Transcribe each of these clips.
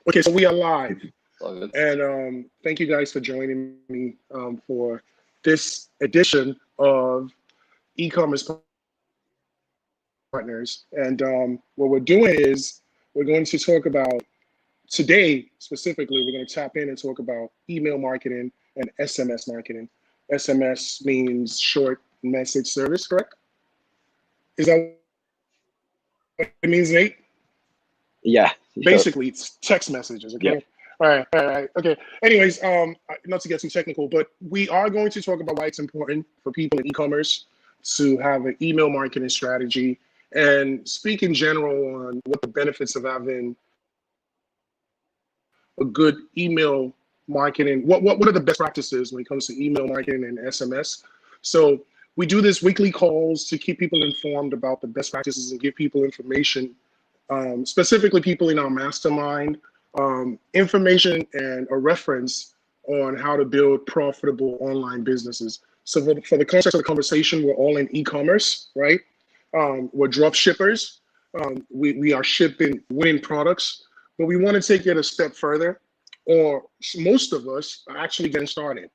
Okay, so we are live, All good. and thank you guys for joining me for this edition of e-commerce partners. And what we're doing is we're going to talk about today specifically. We're going to tap in and talk about email marketing and SMS marketing. SMS means short message service, correct? Is that what it means, Nate? Yeah. Basically, it's text messages. Okay. Yeah. All right. Okay. Anyways, not to get too technical, but we are going to talk about why it's important for people in e-commerce to have an email marketing strategy and speak in general on what the benefits of having a good email marketing. What are the best practices when it comes to email marketing and SMS? So we do this weekly calls to keep people informed about the best practices and give people information, specifically people in our mastermind, information and a reference on how to build profitable online businesses. So for the context of the conversation, we're all in e-commerce, right? We're drop shippers. We are shipping winning products, but we want to take it a step further, or most of us are actually getting started.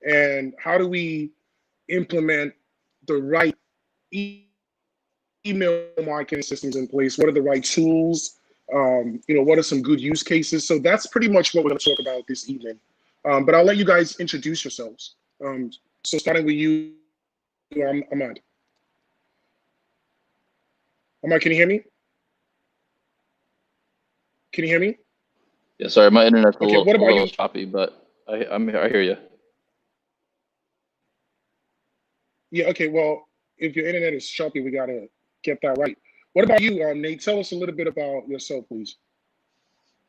And how do we implement the right email marketing systems in place? What are the right tools? What are some good use cases? So that's pretty much what we're going to talk about this evening. But I'll let you guys introduce yourselves. So starting with you, Ahmad. Ahmad, can you hear me? Can you hear me? Yeah, sorry, my internet's Okay, what a about little you? choppy, but I hear you. Yeah, okay, well, if your internet is choppy, we got to get that right. What about you, Nate? Tell us a little bit about yourself, please.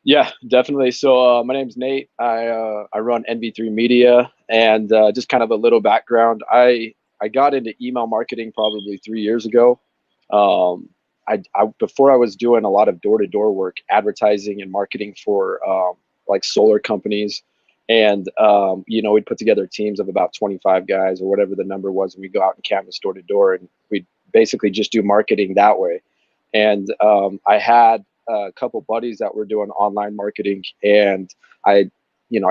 Yeah, definitely. So my name's Nate. I run NV3 Media, and just kind of a little background. I got into email marketing probably 3 years ago. I before I was doing a lot of door-to-door work, advertising and marketing for like solar companies, and we'd put together teams of about 25 guys or whatever the number was, and we'd go out and canvas door to door, and we'd basically just do marketing that way. And I had a couple buddies that were doing online marketing, and I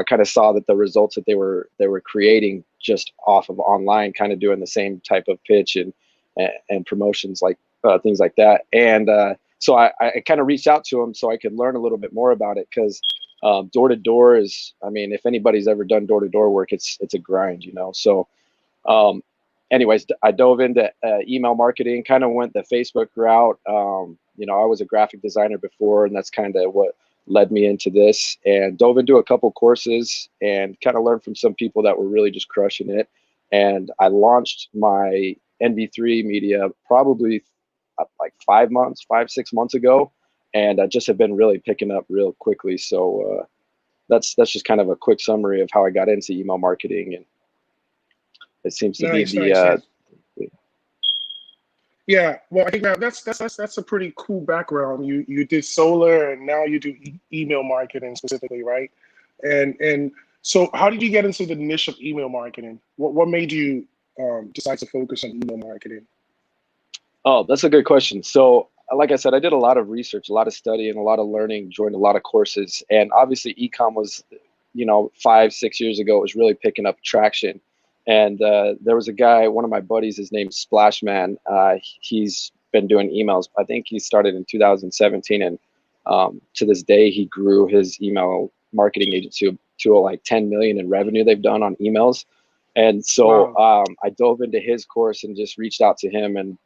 kind of saw that the results that they were creating just off of online, kind of doing the same type of pitch and promotions, like things like that. And so I kind of reached out to them so I could learn a little bit more about it, because door to door is, I mean, if anybody's ever done door to door work, it's a grind. So um, anyways, I dove into email marketing, kind of went the Facebook route. I was a graphic designer before, and that's kind of what led me into this, and dove into a couple courses and kind of learned from some people that were really just crushing it. And I launched my NV3 Media probably like 6 months ago, and I just have been really picking up real quickly. So that's just kind of a quick summary of how I got into email marketing, and it seems to be Nice. Yeah, well, I think that's a pretty cool background. You did solar, and now you do email marketing specifically, right? And so, how did you get into the niche of email marketing? What made you decide to focus on email marketing? Oh, that's a good question. So, like I said, I did a lot of research, a lot of study, and a lot of learning, joined a lot of courses. And obviously, ecom was, 5, 6 years ago, it was really picking up traction. And there was a guy, one of my buddies, his name's Splashman. He's been doing emails. I think he started in 2017. And to this day, he grew his email marketing agency to like 10 million in revenue they've done on emails. And so Wow. I dove into his course and just reached out to him and,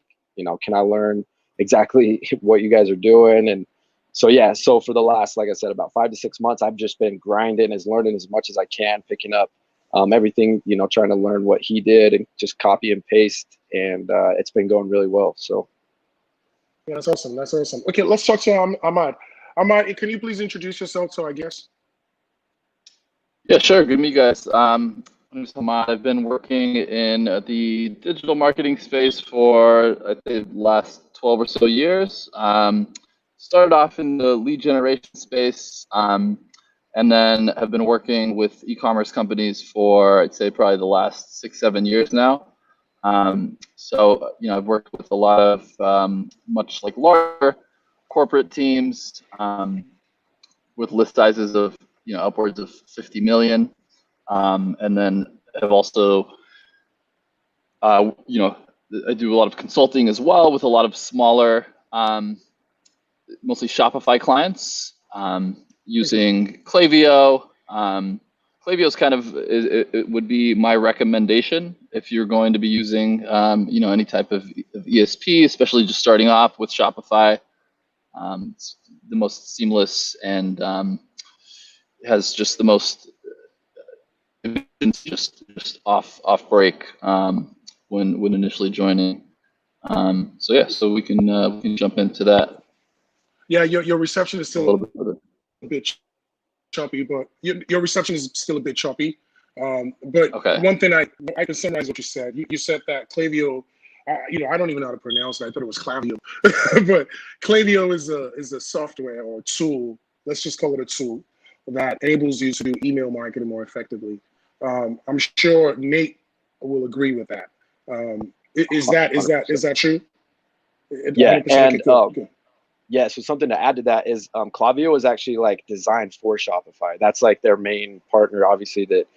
can I learn exactly what you guys are doing? And so, yeah, so for the last, like I said, about 5 to 6 months, I've just been grinding, learning as much as I can, picking up everything, trying to learn what he did and just copy and paste. And it's been going really well. So. Yeah, that's awesome. That's awesome. Okay, let's talk to Ahmad. Ahmad, can you please introduce yourself to our guests? Yeah, sure. Good to meet you guys. I'm Samad. I've been working in the digital marketing space for, I think, the last 12 or so years. Started off in the lead generation space, and then have been working with e-commerce companies for, I'd say, probably the last 6, 7 years now. So, I've worked with a lot of much like larger corporate teams with list sizes of upwards of 50 million, and then have also I do a lot of consulting as well with a lot of smaller, mostly Shopify clients, using Klaviyo. Klaviyo is kind of it would be my recommendation if you're going to be using any type of ESP, especially just starting off with Shopify. It's the most seamless and has just the most just off break when initially joining. So we can jump into that. Yeah, your reception is still a bit choppy, but your reception is still a bit choppy. But okay. One thing I can summarize what you said. You said that Klaviyo, I don't even know how to pronounce it. I thought it was Klaviyo, but Klaviyo is a software or tool. Let's just call it a tool that enables you to do email marketing more effectively. I'm sure Nate will agree with that. Is that true? Yeah, 100%? and Okay, good. yeah, so something to add to that is Klaviyo is actually like designed for Shopify. That's like their main partner, obviously, that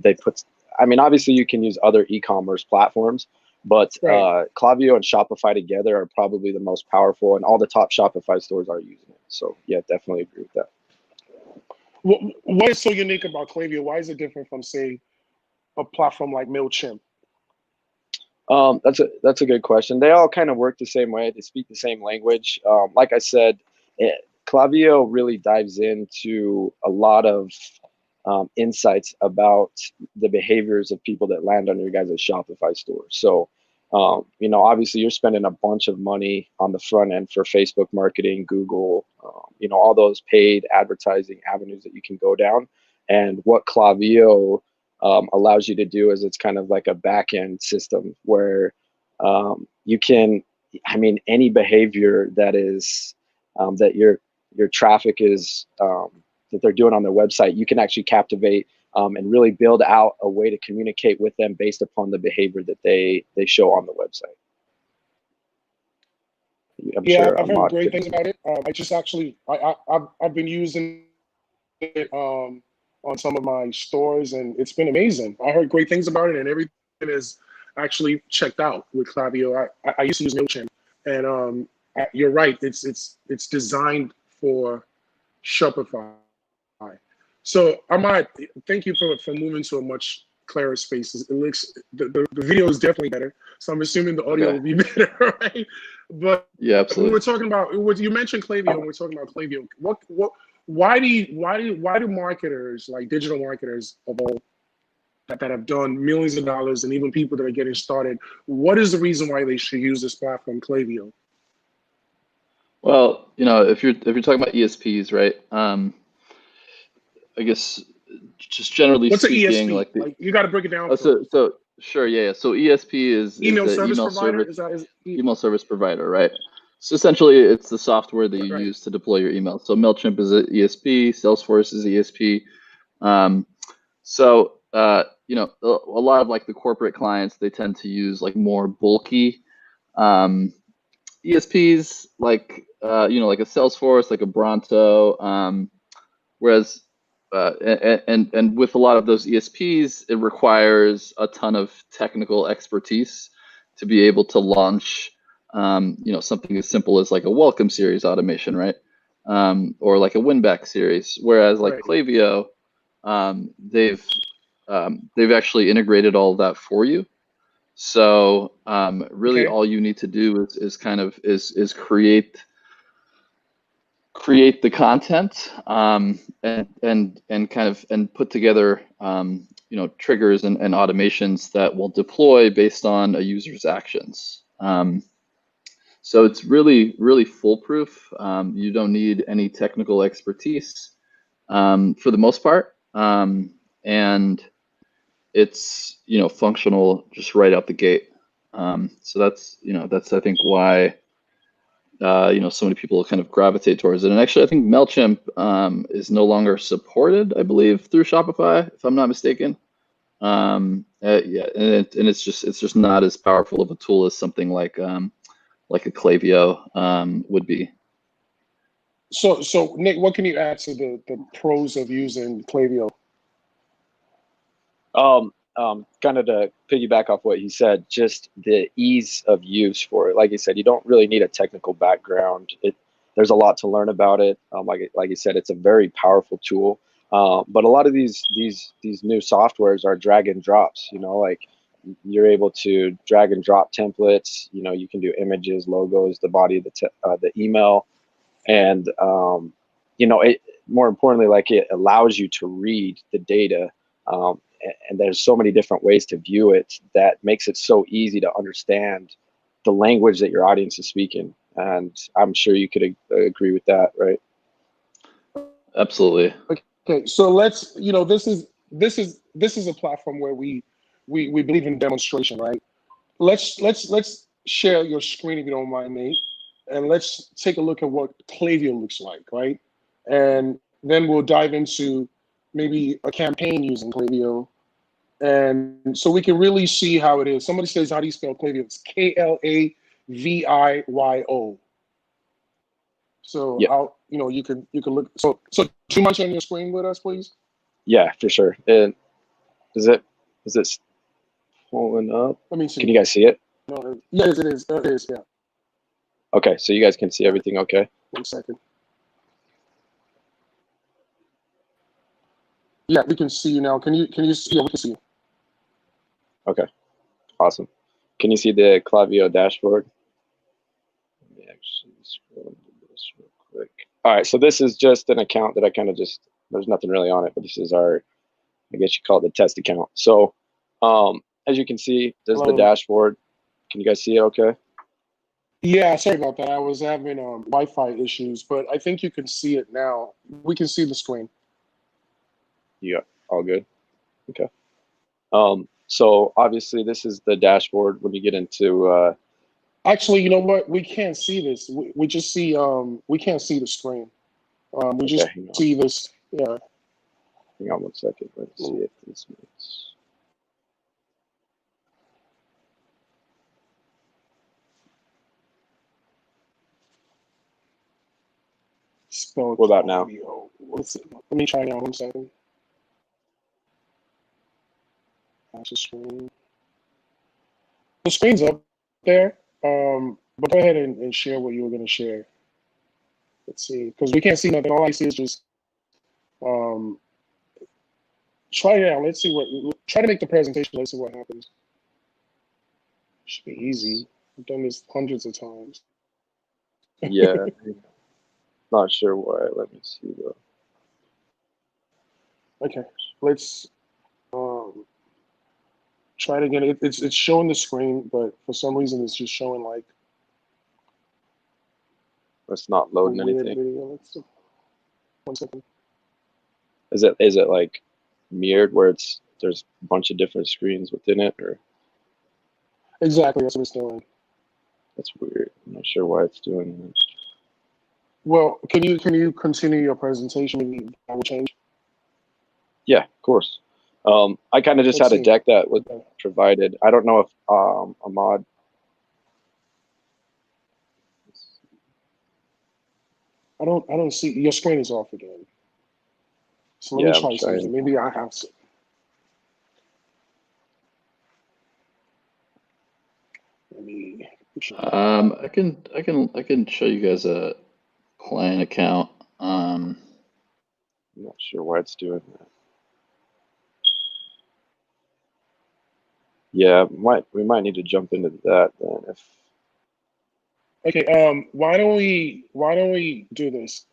they put. I mean, obviously you can use other e-commerce platforms, but Right. Klaviyo and Shopify together are probably the most powerful, and all the top Shopify stores are using it. So yeah, definitely agree with that. What is so unique about Klaviyo? Why is it different from, say, a platform like MailChimp? That's a good question. They all kind of work the same way. They speak the same language. Like I said, Klaviyo really dives into a lot of insights about the behaviors of people that land on your guys' Shopify store. So, obviously you're spending a bunch of money on the front end for Facebook marketing, Google, all those paid advertising avenues that you can go down. And what Klaviyo allows you to do is it's kind of like a back end system where you can, any behavior that is that your traffic is that they're doing on their website, you can actually captivate and really build out a way to communicate with them based upon the behavior that they show on the website. I've heard great things about it. I just actually I've been using it on some of my stores, and it's been amazing. I heard great things about it, and everything is actually checked out with Klaviyo. I used to use MailChimp, and you're right. It's designed for Shopify. So Ahmad, thank you for moving to a much clearer space. It looks the video is definitely better. So I'm assuming the audio will be better, right? But yeah, absolutely. When we're talking about you mentioned Klaviyo, and we're talking about Klaviyo. Why do marketers, like digital marketers of all that have done millions of dollars, and even people that are getting started, what is the reason why they should use this platform, Klaviyo? Well, if you're talking about ESPs, right? I guess just generally What's speaking, an ESP? like you got to break it down. so sure, yeah. So ESP is email the service email provider. service email service provider, right? So essentially, it's the software that you Right. use to deploy your email. So MailChimp is an ESP, Salesforce is ESP. A lot of like the corporate clients, they tend to use like more bulky ESPs, like like a Salesforce, like a Bronto. Whereas and with a lot of those ESPs, it requires a ton of technical expertise to be able to launch, something as simple as like a welcome series automation, right? Or like a win-back series. Whereas like Klaviyo, they've actually integrated all of that for you. So really, all you need to do is create the content and put together triggers and automations that will deploy based on a user's actions. So it's really foolproof. You don't need any technical expertise for the most part, and it's functional just right out the gate. So that's I think why so many people kind of gravitate towards it. And actually, I think MailChimp is no longer supported, I believe, through Shopify, if I'm not mistaken. And it's just not as powerful of a tool as something like a Klaviyo would be. So Nick, what can you add to the pros of using Klaviyo? Kind of to piggyback off what he said, just the ease of use for it. Like he said, you don't really need a technical background. There's a lot to learn about it. Like you said, it's a very powerful tool. But a lot of these new softwares are drag and drops. You know, like you're able to drag and drop templates. You know, you can do images, logos, the body of the email, and you know, it more importantly, like it allows you to read the data. And there's so many different ways to view it that makes it so easy to understand the language that your audience is speaking. And I'm sure you could agree with that, right? Absolutely. Okay, so let's, this is a platform where we believe in demonstration, right? Let's share your screen if you don't mind, Nate, and let's take a look at what Klaviyo looks like, right? And then we'll dive into maybe a campaign using Klaviyo, and so we can really see how it is. Somebody says, how do you spell Klaviyo? It's Klaviyo. So Yeah. you can look. So do you mind sharing your screen with us, please? Yeah, for sure. And is it pulling up? Let me see. Can you guys see it? No, yes, it is. It is. Yeah. Okay, so you guys can see everything. Okay. 1 second. Yeah, we can see you now. Can you see? Yeah, we can see you. Okay. Awesome. Can you see the Klaviyo dashboard? Let me actually scroll into this real quick. All right, so this is just an account that I kind of there's nothing really on it, but this is our, I guess you call it the test account. So as you can see, there's the dashboard. Can you guys see it okay? Yeah, sorry about that. I was having Wi-Fi issues, but I think you can see it now. We can see the screen. Yeah, all good. Okay. So obviously this is the dashboard when you get into actually, you know what? We can't see this. We just see we can't see the screen. We just see this. Yeah. Hang on 1 second. Let's see if this makes. What about now? Let me try now. 1 second. That's the screen. The screen's up there. But go ahead and share what you were going to share. Let's see, because we can't see nothing. All I see is just try it out. Let's see try to make the presentation. Let's see what happens. Should be easy. I've done this hundreds of times. Yeah. Not sure why. Let me see though. Okay, let's try it again. It's showing the screen, but for some reason it's just showing like. It's not loading anything. Video. 1 second. Is it like mirrored where there's a bunch of different screens within it, or? Exactly, that's what it's doing. That's weird. I'm not sure why it's doing this. Well, can you continue your presentation? Maybe I will change. Yeah, of course. I kind of just had a deck that was provided. I don't know if Ahmad. I don't see your screen is off again. So let me try something. Maybe I have to. Let me. I can show you guys a client account. I'm not sure why it's doing that. Yeah, we might need to jump into that then. Okay. Why don't we do this?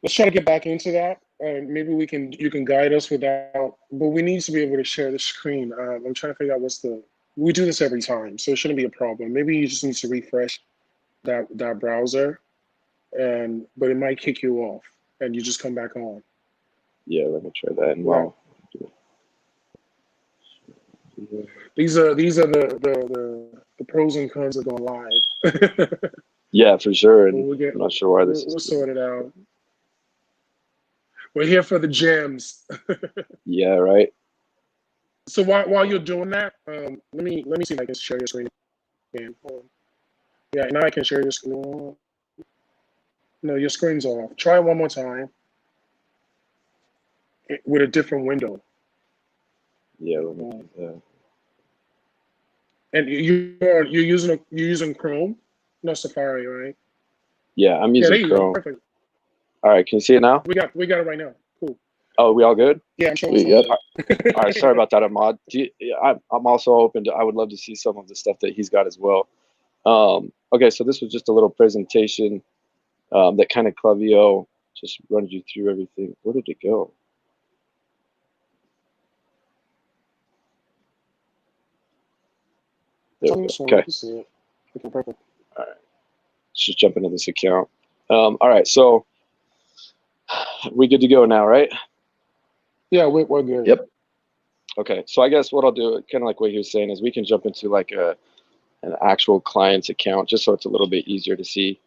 Let's try to get back into that. Maybe you can guide us without, but we need to be able to share the screen. I'm trying to figure out we do this every time, so it shouldn't be a problem. Maybe you just need to refresh that browser, but it might kick you off, and you just come back on. Yeah, let me try that. And these are the pros and cons of going live. Yeah, for sure. And I'm not sure why this is. We'll sort it out. We're here for the gems. Yeah, right. So while you're doing that, let me see if I can share your screen again. Yeah, now I can share your screen. No, your screen's off. Try it one more time with a different window. Yeah, let me do that. And you're using Chrome, no Safari, right? Yeah, I'm Yeah, using there you go. Chrome. Perfect. All right, can you see it now? We got it right now. Cool. Oh, we all good? Yeah, I'm sure. We good? All right, sorry about that, Ahmad. I'm also open to, I would love to see some of the stuff that he's got as well. Okay, so this was just a little presentation that kind of Clavio just runs you through everything. Where did it go? There we go. Okay. Okay, perfect. All right. Let's just jump into this account. All right, so we good to go now, right? Yeah, we're good. Yep. Okay, so I guess what I'll do, kind of like what he was saying, is we can jump into like an actual client's account, just so it's a little bit easier to see.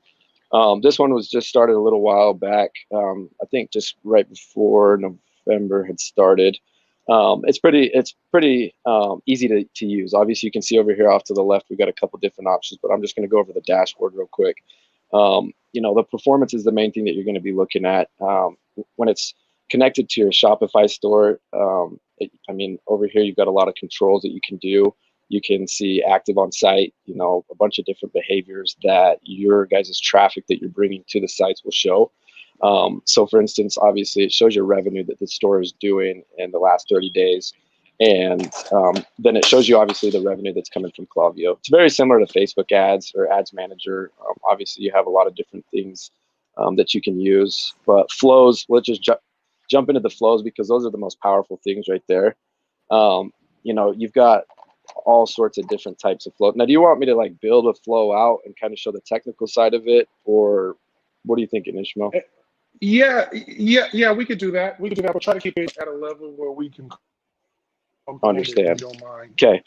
This one was just started a little while back. I think just right before November had started. It's pretty easy to use. Obviously, you can see over here off to the left, we've got a couple different options, but I'm just going to go over the dashboard real quick. The performance is the main thing that you're going to be looking at. When it's connected to your Shopify store, over here, you've got a lot of controls that you can do. You can see active on site, a bunch of different behaviors that your guys' traffic that you're bringing to the sites will show. So for instance, obviously it shows your revenue that the store is doing in the last 30 days. And then it shows you obviously the revenue that's coming from Clavio. It's very similar to Facebook ads or ads manager. Obviously you have a lot of different things that you can use, but flows, let's just jump into the flows because those are the most powerful things right there. You've got all sorts of different types of flow. Now, do you want me to like build a flow out and kind of show the technical side of it, or what are you thinking, Ishmael? Yeah, we could do that. We'll try to keep it at a level where we can Understand. If you don't mind. Okay.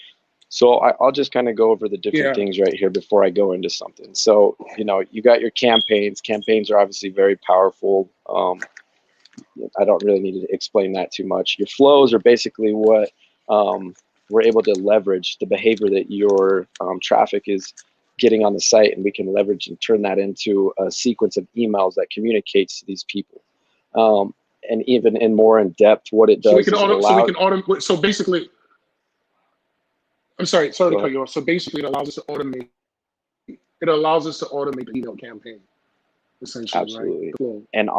So I'll just kind of go over the different things right here before I go into something. So, you got your campaigns. Campaigns are obviously very powerful. I don't really need to explain that too much. Your flows are basically what we're able to leverage the behavior that your traffic is getting on the site, and we can leverage and turn that into a sequence of emails that communicates to these people. And even in more in depth, what it does so we can automate. So basically, I'm sorry to cut you off. So basically, it allows us to automate. It allows us to automate the email campaign, essentially. Absolutely. Right? Cool. And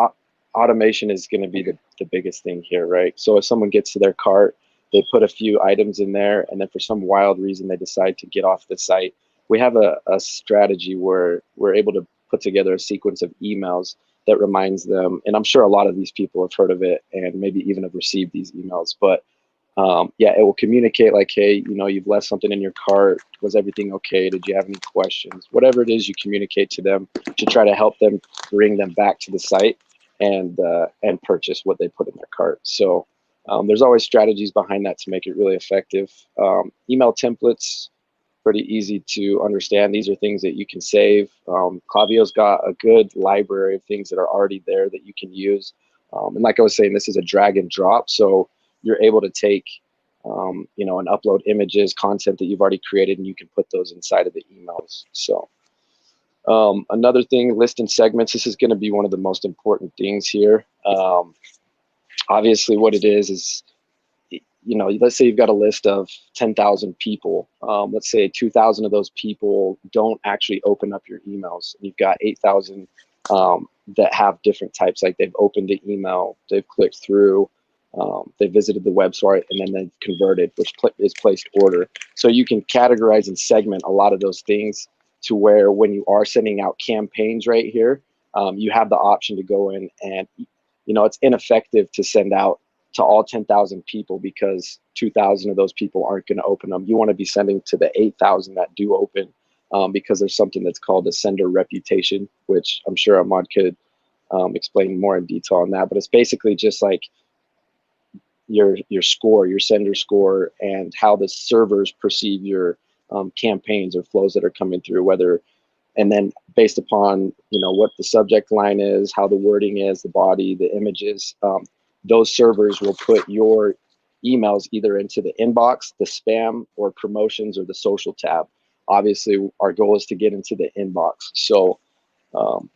automation is going to be the biggest thing here, right? So if someone gets to their cart, they put a few items in there, and then for some wild reason they decide to get off the site. We have a strategy where we're able to put together a sequence of emails that reminds them, and I'm sure a lot of these people have heard of it and maybe even have received these emails, but it will communicate like, hey, you've left something in your cart. Was everything okay? Did you have any questions? Whatever it is, you communicate to them to try to help them bring them back to the site and purchase what they put in their cart. So there's always strategies behind that to make it really effective. Email templates, pretty easy to understand. These are things that you can save. Clavio's got a good library of things that are already there that you can use. And like I was saying, this is a drag and drop. So you're able to take, and upload images, content that you've already created, and you can put those inside of the emails. So another thing, list and segments. This is going to be one of the most important things here. Obviously, what it is, let's say you've got a list of 10,000 people. Let's say 2,000 of those people don't actually open up your emails. You've got 8,000 that have different types, like they've opened the email, they've clicked through, they visited the website, and then they've converted, which is placed order. So you can categorize and segment a lot of those things to where when you are sending out campaigns right here, you have the option to go in and, it's ineffective to send out to all 10,000 people because 2,000 of those people aren't going to open them. You want to be sending to the 8,000 that do open because there's something that's called a sender reputation, which I'm sure Ahmad could explain more in detail on that. But it's basically just like your score, your sender score, and how the servers perceive your campaigns or flows that are coming through, and then based upon what the subject line is, how the wording is, the body, the images, those servers will put your emails either into the inbox, the spam, or promotions, or the social tab. obviously our goal is to get into the inbox. So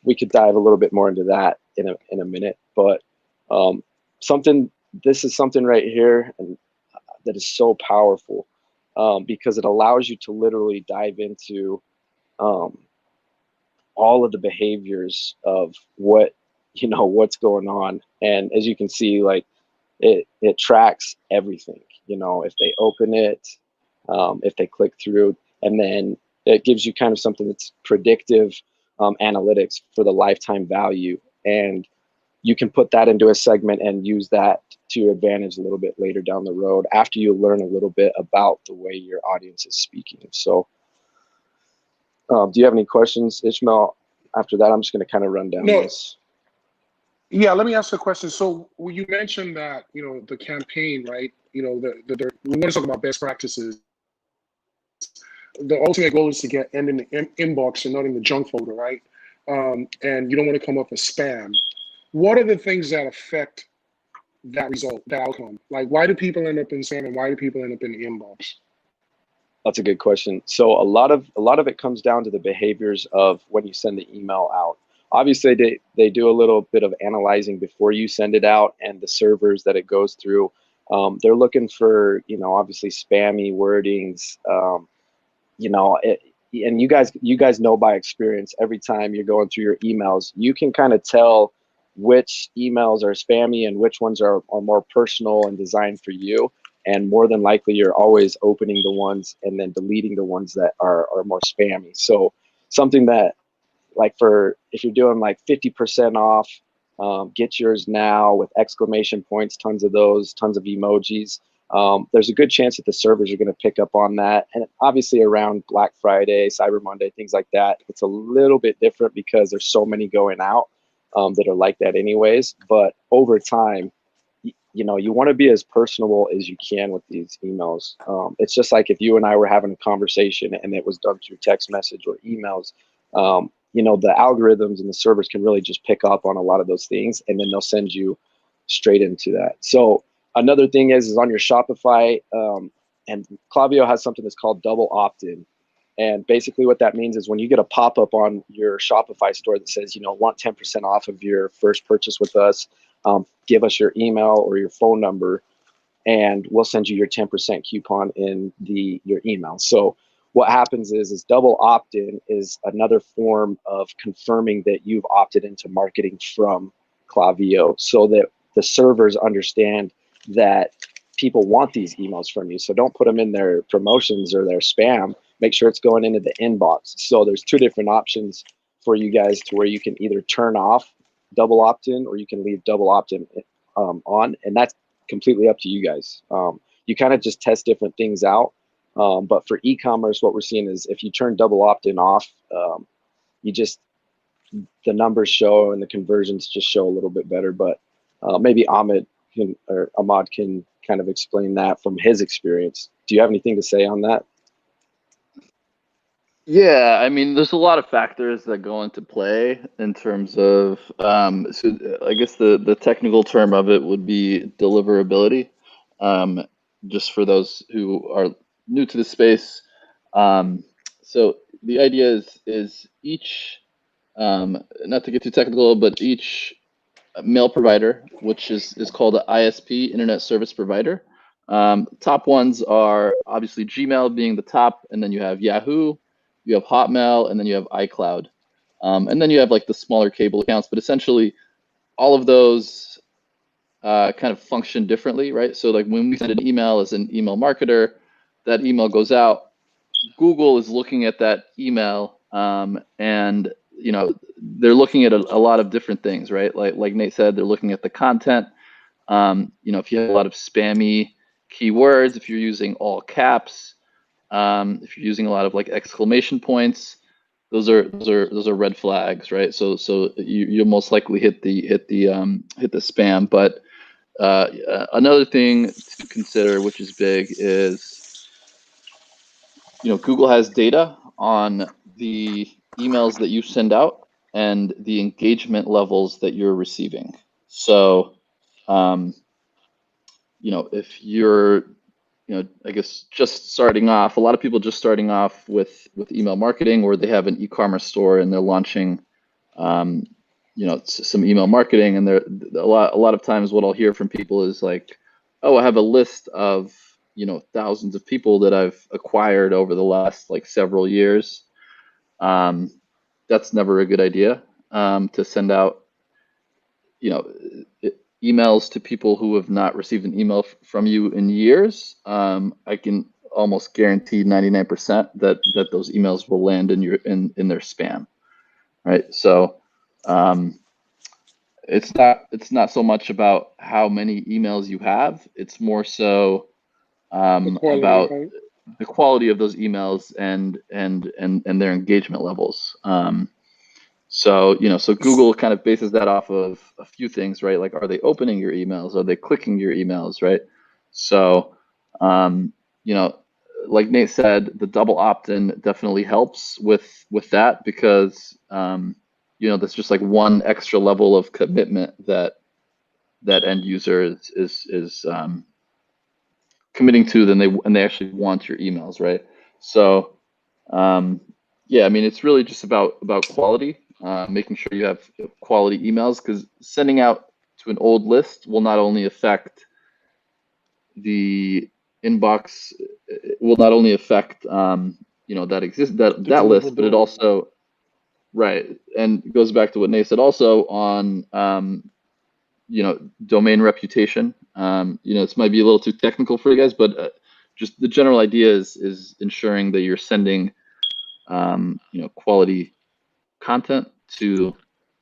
we could dive a little bit more into that in a minute, but this is something right here and that is so powerful because it allows you to literally dive into all of the behaviors of what's going on. And as you can see, like it tracks everything, if they open it, if they click through, and then it gives you kind of something that's predictive analytics for the lifetime value. And you can put that into a segment and use that to your advantage a little bit later down the road after you learn a little bit about the way your audience is speaking. So do you have any questions, Ishmael? After that, I'm just going to kind of run down this. Yeah, let me ask a question. So you mentioned that, the campaign, right? We want to talk about best practices. The ultimate goal is to get in the inbox and not in the junk folder, right? And you don't want to come up as spam. What are the things that affect that result, that outcome? Like, why do people end up in spam and why do people end up in the inbox? That's a good question. So a lot of it comes down to the behaviors of when you send the email out. Obviously, they do a little bit of analyzing before you send it out, and the servers that it goes through, they're looking for, obviously spammy wordings, and you guys know by experience, every time you're going through your emails, you can kind of tell which emails are spammy and which ones are more personal and designed for you. And more than likely, you're always opening the ones and then deleting the ones that are more spammy. So something that, like, if you're doing like 50% off, get yours now with exclamation points, tons of those, tons of emojis. There's a good chance that the servers are going to pick up on that. And obviously around Black Friday, Cyber Monday, things like that, it's a little bit different because there's so many going out that are like that anyways. But over time, you want to be as personable as you can with these emails. It's just like if you and I were having a conversation and it was done through text message or emails, the algorithms and the servers can really just pick up on a lot of those things, and then they'll send you straight into that. So another thing is on your Shopify, and Klaviyo has something that's called double opt-in. And basically what that means is when you get a pop-up on your Shopify store that says, want 10% off of your first purchase with us, give us your email or your phone number, and we'll send you your 10% coupon in your email. So what happens is double opt-in is another form of confirming that you've opted into marketing from Klaviyo, so that the servers understand that people want these emails from you. So don't put them in their promotions or their spam. Make sure it's going into the inbox. So there's two different options for you guys to where you can either turn off double opt-in or you can leave double opt-in on, and that's completely up to you guys. You kind of just test different things out. But for e-commerce, what we're seeing is if you turn double opt-in off, the numbers show and the conversions just show a little bit better. But maybe Ahmad can kind of explain that from his experience. Do you have anything to say on that? Yeah, I mean, there's a lot of factors that go into play in terms of, so I guess the technical term of it would be deliverability. Just for those who are new to the space. So the idea is each, not to get too technical, but each mail provider, which is called an ISP, Internet Service Provider. Top ones are obviously Gmail being the top, and then you have Yahoo, you have Hotmail, and then you have iCloud. And then you have like the smaller cable accounts, but essentially all of those kind of function differently, right? So like when we send an email as an email marketer, that email goes out. Google is looking at that email, and they're looking at a lot of different things, right? Like Nate said, they're looking at the content. If you have a lot of spammy keywords, if you're using all caps, if you're using a lot of like exclamation points, those are red flags, right? So you'll most likely hit the spam. But another thing to consider, which is big, is Google has data on the emails that you send out and the engagement levels that you're receiving. So, if you're I guess just starting off, a lot of people just starting off with email marketing, or they have an e-commerce store and they're launching, some email marketing. And they're a lot of times what I'll hear from people is like, oh, I have a list of, thousands of people that I've acquired over the last like several years. That's never a good idea, to send out, emails to people who have not received an email from you in years. I can almost guarantee 99% that those emails will land in their spam, right? So it's not so much about how many emails you have. It's more so about right? the quality of those emails and their engagement levels. So Google kind of bases that off of a few things, right? Like, are they opening your emails? Are they clicking your emails, right? So, like Nate said, the double opt-in definitely helps with that, because that's just like one extra level of commitment that end user is committing to, and they actually want your emails, right? So, yeah, I mean, it's really just about quality, making sure you have quality emails, because sending out to an old list will not only affect the inbox, it will not only affect that list, but it also, right, and it goes back to what Nate said also on domain reputation. This might be a little too technical for you guys, but just the general idea is ensuring that you're sending quality content to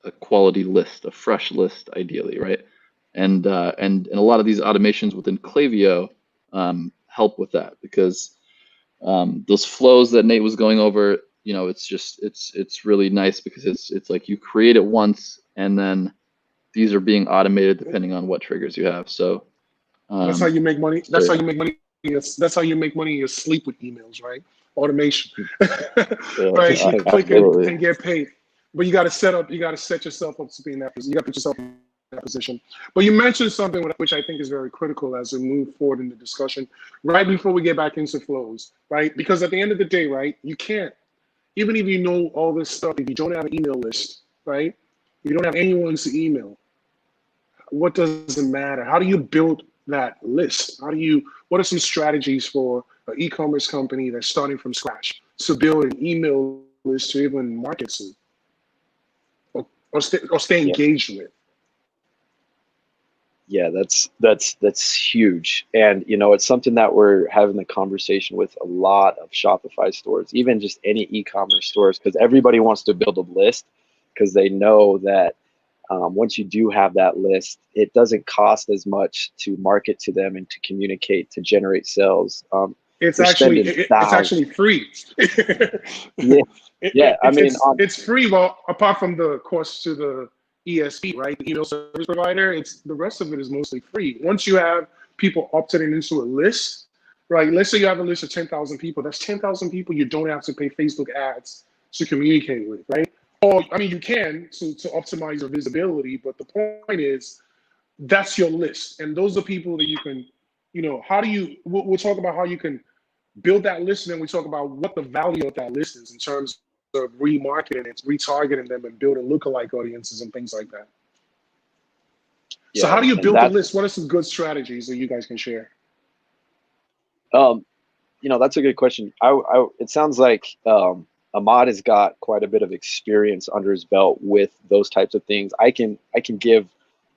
a quality list, a fresh list, ideally, right? And a lot of these automations within Klaviyo help with that, because those flows that Nate was going over, it's really nice, because it's like you create it once, and then these are being automated depending on what triggers you have. So that's how you make money. That's how you make money. That's how you make money in your sleep with emails, right? Automation, right? You click and get paid, but you got to set yourself up to be in that position. You got to put yourself in that position. But you mentioned something which I think is very critical as we move forward in the discussion, right before we get back into flows, right? Because at the end of the day, right, you can't, even if you know all this stuff, if you don't have an email list, right? If you don't have anyone to email, what does it matter? How do you build that list? What are some strategies for an e-commerce company that's starting from scratch to build an email list to even market to, or stay engaged with? Yeah, that's huge. And it's something that we're having the conversation with a lot of Shopify stores, even just any e-commerce stores, because everybody wants to build a list, because they know that once you do have that list, it doesn't cost as much to market to them and to communicate, to generate sales. It's actually free. Yeah. It's free. Well, apart from the cost to the ESP, right, the email service provider, the rest of it is mostly free. Once you have people opting into a list, right? Let's say you have a list of 10,000 people. That's 10,000 people you don't have to pay Facebook ads to communicate with, right? Or, I mean, you can to optimize your visibility, but the point is that's your list. And those are people that you can, we'll talk about how you can build that list, and then we talk about what the value of that list is in terms of remarketing it, retargeting them, and building lookalike audiences and things like that. Yeah, so how do you build a list? What are some good strategies that you guys can share? That's a good question. It sounds like Ahmad has got quite a bit of experience under his belt with those types of things. I can give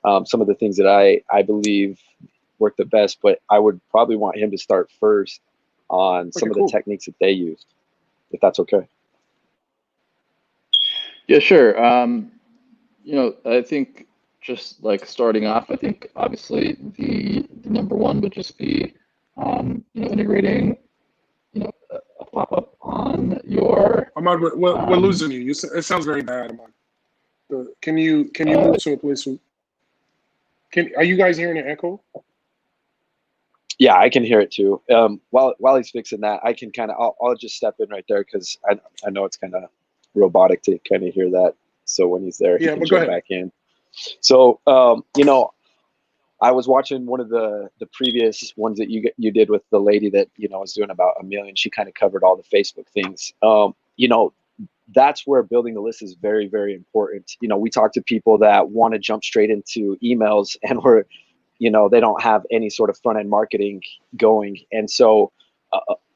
some of the things that I believe work the best, but I would probably want him to start first on some of the techniques that they used, if that's okay. Yeah, sure. I think just like starting off, I think obviously the number one would just be integrating a pop-up on your. Ahmad, we're losing you. It sounds very bad, Ahmad. Can you move to a place? Are you guys hearing an echo? Yeah, I can hear it too. While he's fixing that, I can I'll just step in right there, because I know it's kind of robotic to kind of hear that. So when he's there, he can jump back in. So I was watching one of the previous ones that you did with the lady that, you know, was doing about 1 million. She kind of covered all the Facebook things. You know, that's where building a list is very, very important. You know, we talk to people that want to jump straight into emails and you know, they don't have any sort of front end marketing going. And so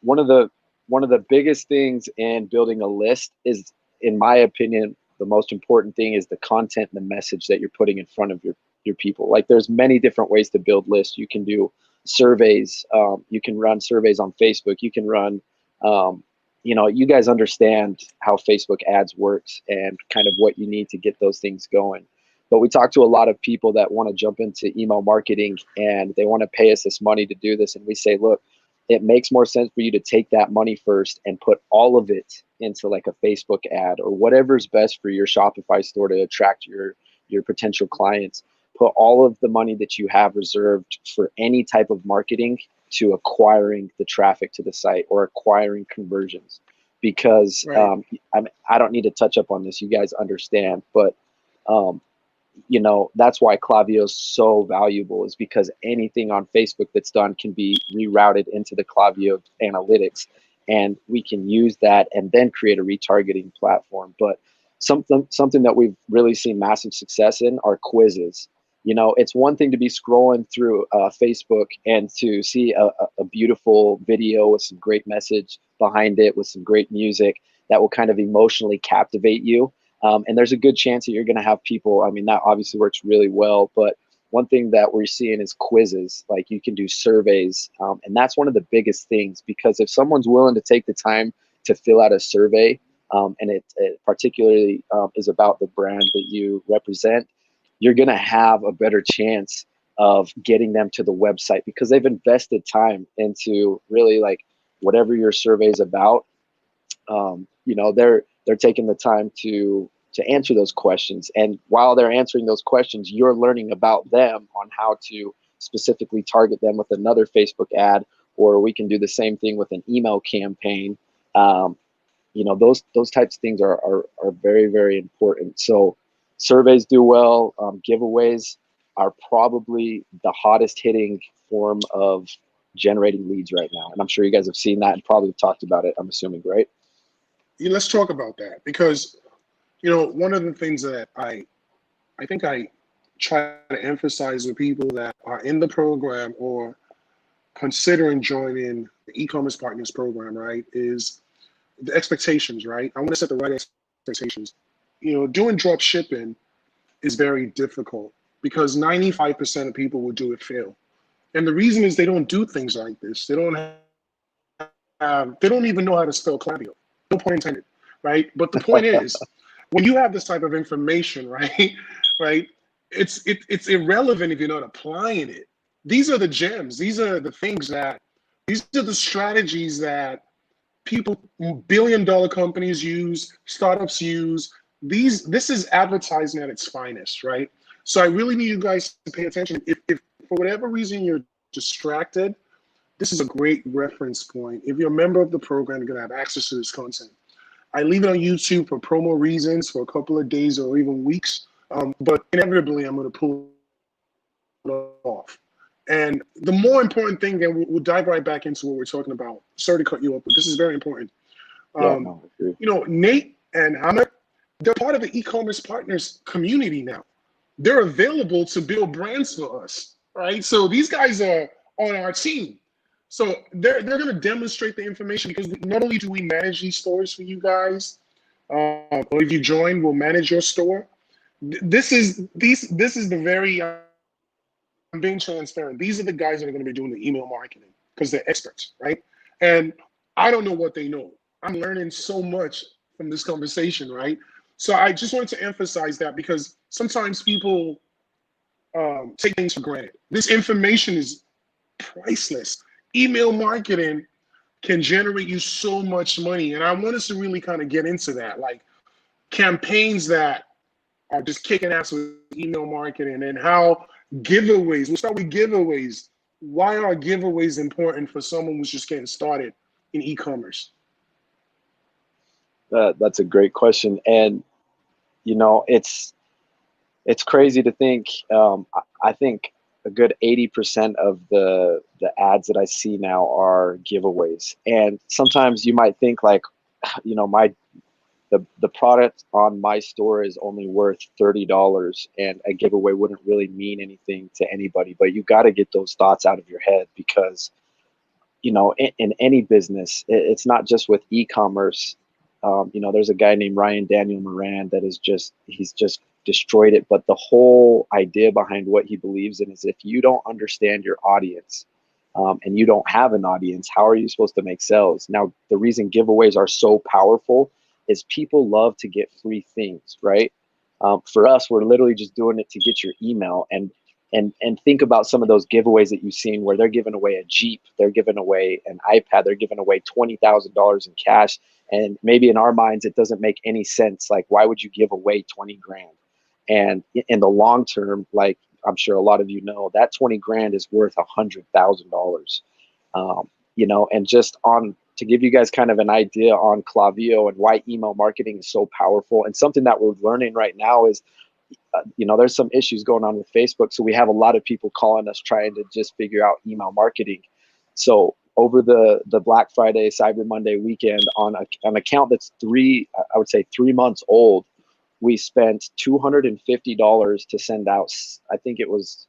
one of the biggest things in building a list is, in my opinion, the most important thing is the content and the message that you're putting in front of your people. Like, there's many different ways to build lists. You can do surveys. You can run surveys on Facebook. You can run, you know, you guys understand how Facebook ads works and kind of what you need to get those things going. But we talk to a lot of people that want to jump into email marketing and they want to pay us this money to do this. And we say, look, it makes more sense for you to take that money first and put all of it into like a Facebook ad or whatever's best for your Shopify store to attract your potential clients. Put all of the money that you have reserved for any type of marketing to acquiring the traffic to the site or acquiring conversions. Because Right. I don't need to touch up on this, you guys understand, but you know, that's why Klaviyo is so valuable, is because anything on Facebook that's done can be rerouted into the Klaviyo analytics, and we can use that and then create a retargeting platform. But something that we've really seen massive success in are quizzes. You know, it's one thing to be scrolling through Facebook and to see a beautiful video with some great message behind it, with some great music that will kind of emotionally captivate you. And there's a good chance that you're going to have people, I mean, that obviously works really well, but one thing that we're seeing is quizzes. Like, you can do surveys, and that's one of the biggest things, because if someone's willing to take the time to fill out a survey, and it particularly is about the brand that you represent, you're going to have a better chance of getting them to the website, because they've invested time into really, like, whatever your survey is about. You know, they're taking the time to answer those questions, and while they're answering those questions, you're learning about them on how to specifically target them with another Facebook ad, or we can do the same thing with an email campaign. You know, those types of things are very, very important. So surveys do well. Giveaways are probably the hottest hitting form of generating leads right now, and I'm sure you guys have seen that and probably talked about it, I'm assuming, right? Yeah, let's talk about that, because you know, one of the things that I think I try to emphasize with people that are in the program or considering joining the e-commerce partners program, right, is the expectations, right? I want to set the right expectations. You know, doing drop shipping is very difficult because 95% of people will do it fail. And the reason is they don't do things like this. They don't even know how to spell Klaviyo. No pun intended, right? But the point is, when you have this type of information, right, right, it's irrelevant if you're not applying it. These are the gems. These are the things that, these are the strategies that people, billion-dollar companies use, startups use. This is advertising at its finest, right? So I really need you guys to pay attention. If for whatever reason you're distracted, this is a great reference point. If you're a member of the program, you're gonna have access to this content. I leave it on YouTube for promo reasons for a couple of days or even weeks, but inevitably I'm gonna pull it off. And the more important thing, and we'll dive right back into what we're talking about. Sorry to cut you off, but this is very important. Yeah, no, I agree. You know, Nate and Hamid, they're part of the e-commerce partners community now. They're available to build brands for us, right? So these guys are on our team. So they're going to demonstrate the information, because not only do we manage these stores for you guys, or if you join, we'll manage your store. This is the very, I'm being transparent. These are the guys that are going to be doing the email marketing because they're experts, right? And I don't know what they know. I'm learning so much from this conversation, right? So I just wanted to emphasize that, because sometimes people take things for granted. This information is priceless. Email marketing can generate you so much money. And I want us to really kind of get into that, like campaigns that are just kicking ass with email marketing, and how giveaways, we'll start with giveaways. Why are giveaways important for someone who's just getting started in e-commerce? That's a great question. And, you know, it's crazy to think. I think a good 80% of the ads that I see now are giveaways. And sometimes you might think like, the product on my store is only worth $30 and a giveaway wouldn't really mean anything to anybody. But you got to get those thoughts out of your head, because in any business, it's not just with e-commerce. There's a guy named Ryan Daniel Moran that he's just destroyed it. But the whole idea behind what he believes in is, if you don't understand your audience, and you don't have an audience, how are you supposed to make sales? Now, the reason giveaways are so powerful is people love to get free things, right? For us, we're literally just doing it to get your email. And think about some of those giveaways that you've seen where they're giving away a Jeep, they're giving away an iPad, they're giving away $20,000 in cash. And maybe in our minds, it doesn't make any sense. Like, why would you give away 20 grand? And in the long term, like I'm sure a lot of you know, that 20 grand is worth $100,000. And just to give you guys kind of an idea on Klaviyo and why email marketing is so powerful, and something that we're learning right now is, there's some issues going on with Facebook. So we have a lot of people calling us trying to just figure out email marketing. So over the Black Friday, Cyber Monday weekend, on an account that's 3 months old, we spent $250 to send out, I think it was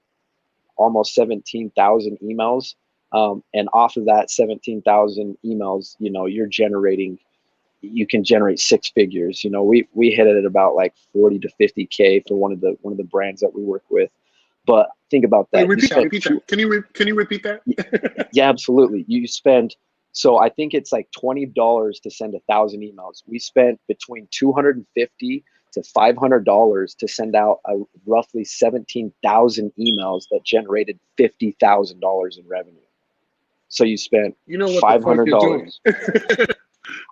almost 17,000 emails. And off of that 17,000 emails, you can generate 6 figures. We hit it at about like 40 to 50K for one of the brands that we work with. But think about that. Repeat that. Can you repeat that? Yeah, absolutely. You spend, so I think it's like $20 to send 1,000 emails. We spent between $250 to $500 to send out roughly 17,000 emails that generated $50,000 in revenue. So you spent $500.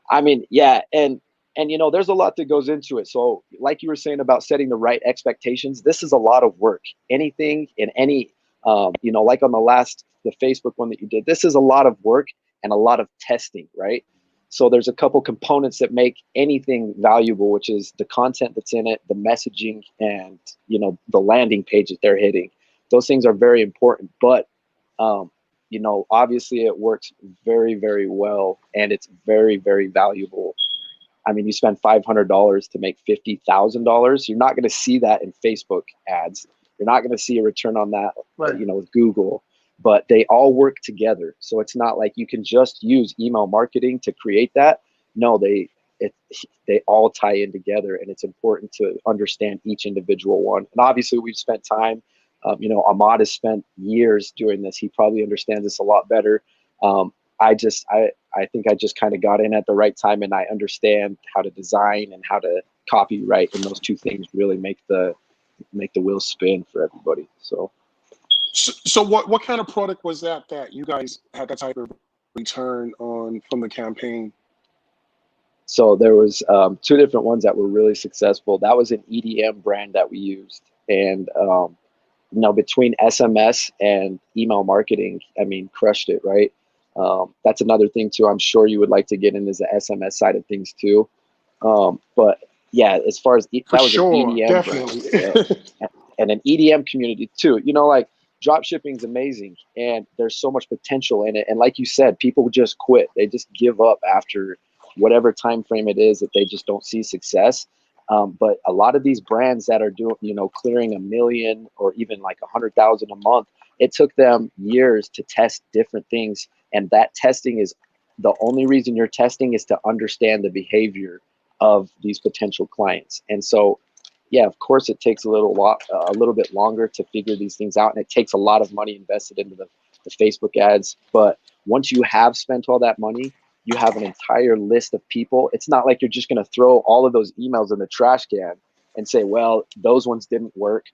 I mean, yeah, and there's a lot that goes into it. So like you were saying about setting the right expectations, this is a lot of work. Anything in any, like on the Facebook one that you did, this is a lot of work and a lot of testing, right? So there's a couple components that make anything valuable, which is the content that's in it, the messaging, and the landing page that they're hitting. Those things are very important, but obviously it works very, very well, and it's very, very valuable. I mean, you spend $500 to make $50,000. You're not going to see that in Facebook ads. You're not going to see a return on that, right, with Google. But they all work together. So it's not like you can just use email marketing to create that. No, they all tie in together, and it's important to understand each individual one. And obviously, we've spent time. Ahmad has spent years doing this. He probably understands this a lot better. I think I just kind of got in at the right time, and I understand how to design and how to copyright, and those two things really make the wheels spin for everybody. So what kind of product was that you guys had that type of return on from the campaign? So there was 2 different ones that were really successful. That was an EDM brand that we used, and between SMS and email marketing, I mean, crushed it, right? That's another thing too. I'm sure you would like to get in is the SMS side of things too. But yeah, as far as that was an EDM definitely brand, and an EDM community too. Like drop shipping is amazing, and there's so much potential in it. And like you said, people just quit. They just give up after whatever time frame it is that they just don't see success. But a lot of these brands that are doing, clearing $1 million or even like 100,000 a month, it took them years to test different things. And that testing is the only reason you're testing is to understand the behavior of these potential clients. And so, yeah, of course, it takes a little bit longer to figure these things out, and it takes a lot of money invested into the Facebook ads. But once you have spent all that money, you have an entire list of people. It's not like you're just going to throw all of those emails in the trash can and say, well, those ones didn't work.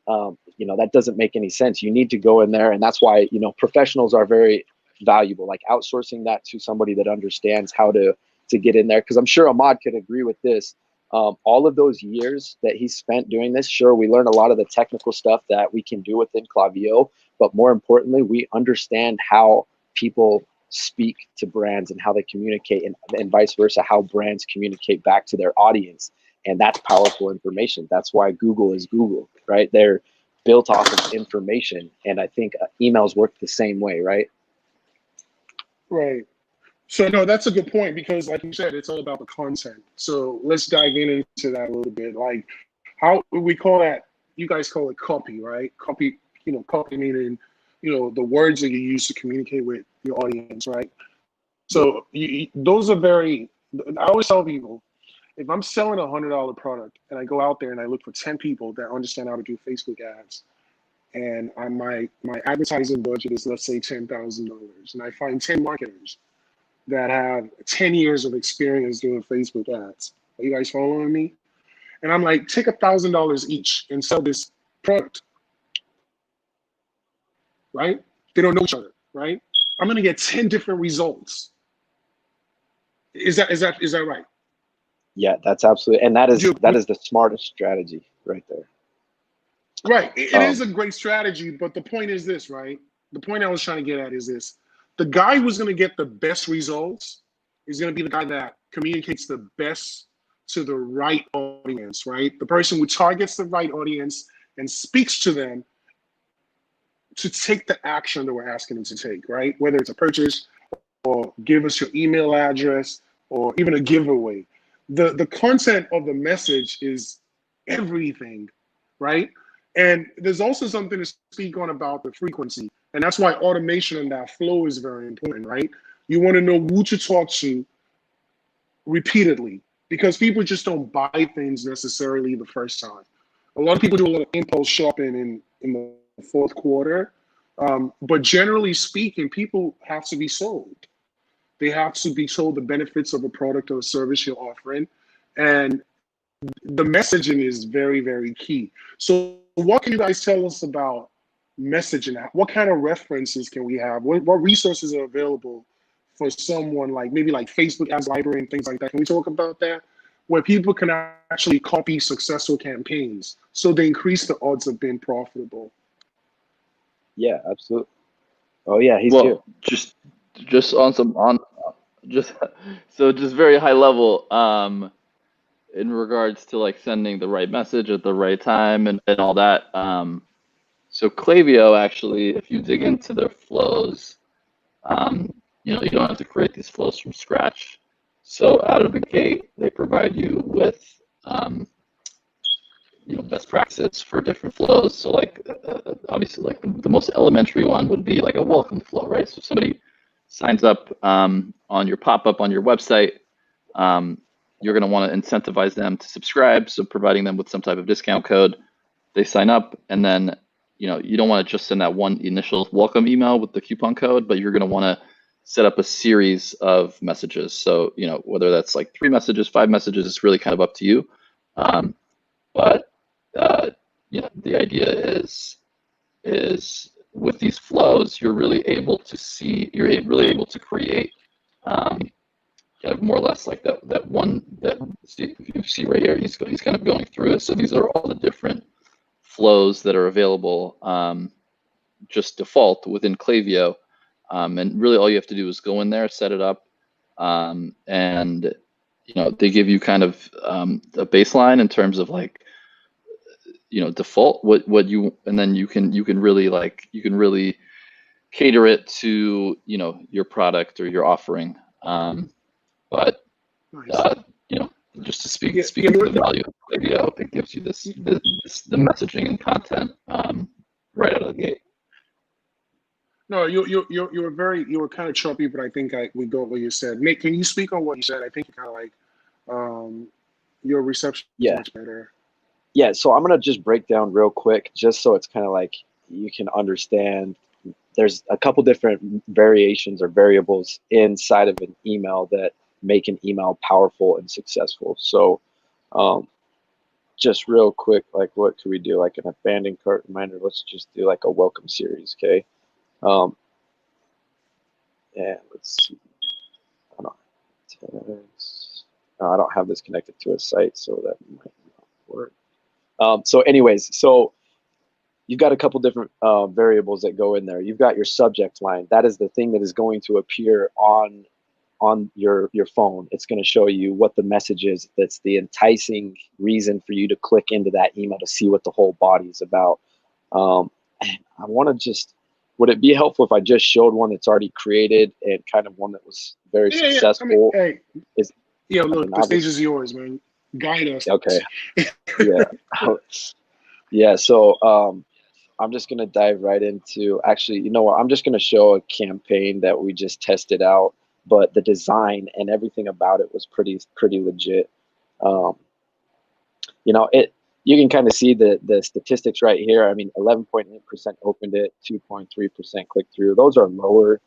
That doesn't make any sense. You need to go in there, and that's why professionals are very valuable. Like outsourcing that to somebody that understands how to get in there, because I'm sure Ahmad could agree with this. All of those years that he spent doing this, sure, we learned a lot of the technical stuff that we can do within Klaviyo, but more importantly, we understand how people speak to brands and how they communicate, and vice versa, how brands communicate back to their audience. And that's powerful information. That's why Google is Google, right? built off of information. And I think emails work the same way, right? Right. So no, that's a good point because, like you said, it's all about the content. So let's dive into that a little bit. Like, how we call that? You guys call it copy, right? Copy, copy meaning, the words that you use to communicate with your audience, right? So those are very. I always tell people, if I'm selling $100 product and I go out there and I look for 10 people that understand how to do Facebook ads, and my advertising budget is, let's say, $10,000, and I find 10 marketers that have 10 years of experience doing Facebook ads. Are you guys following me? And I'm like, take $1,000 each and sell this product, right? They don't know each other, right? I'm gonna get 10 different results. Is that right? Yeah, that's absolutely, and that is You- the smartest strategy right there. Right. It is a great strategy, but the point is this, right? The point I was trying to get at is this. The guy who's going to get the best results is going to be the guy that communicates the best to the right audience, right? The person who targets the right audience and speaks to them to take the action that we're asking them to take, right? Whether it's a purchase or give us your email address or even a giveaway. The content of the message is everything, right? And there's also something to speak on about the frequency. And that's why automation and that flow is very important, right? You want to know who to talk to repeatedly because people just don't buy things necessarily the first time. A lot of people do a lot of impulse shopping in the fourth quarter. But generally speaking, people have to be sold. They have to be told the benefits of a product or a service you're offering. And the messaging is very, very key. So what can you guys tell us about messaging? What kind of references can we have? What resources are available for someone like maybe like Facebook Ads Library and things like that? Can we talk about that? Where people can actually copy successful campaigns so they increase the odds of being profitable. Yeah, absolutely. Oh yeah, he's Well, here. just just just very high level, in regards to like sending the right message at the right time and all that. So Klaviyo actually, if you dig into their flows, you don't have to create these flows from scratch. So out of the gate, they provide you with best practices for different flows. So like obviously like the most elementary one would be like a welcome flow, right? So if somebody signs up on your pop-up on your website, you're going to want to incentivize them to subscribe. So providing them with some type of discount code, they sign up, and then you don't want to just send that one initial welcome email with the coupon code, but you're going to want to set up a series of messages. So whether that's like 3 messages, 5 messages, it's really kind of up to you. But the idea is with these flows, you're really able to create kind of more or less like that one that you see right here. He's kind of going through it. So these are all the different flows that are available just default within Klaviyo. And really all you have to do is go in there, set it up, and they give you kind of a baseline in terms of like default what you, and then you can really cater it to your product or your offering. But Nice. just to speak to the value of Klaviyo, it gives you the messaging and content right out of the gate. No, you were kind of choppy, but I think we got what you said. Nate, can you speak on what you said? I think you kind of like your reception is much better. Yeah, so I'm gonna just break down real quick, just so it's kind of like you can understand. There's a couple different variations or variables inside of an email that make an email powerful and successful. So just real quick, like what could we do? Like an abandoned cart reminder. Let's just do like a welcome series, okay? And let's see. I don't have this connected to a site, so that might not work. So anyways, so you've got a couple different variables that go in there. You've got your subject line. That is the thing that is going to appear on your phone. It's going to show you what the message is. That's the enticing reason for you to click into that email to see what the whole body is about. And I want to just, would it be helpful if I just showed one that's already created and kind of one that was very Yeah, yeah. I mean, successful? hey, Is, yeah. I mean, Look, the stage is yours, man. Guide us. okay, yeah, yeah. So I'm just gonna dive right into. Actually, you know what? I'm just gonna show a campaign that we just tested out, but the design and everything about it was pretty legit. Um, you know, it you can kind of see the statistics right here. I mean, 11.8% opened it, 2.3% click through. Those are lower,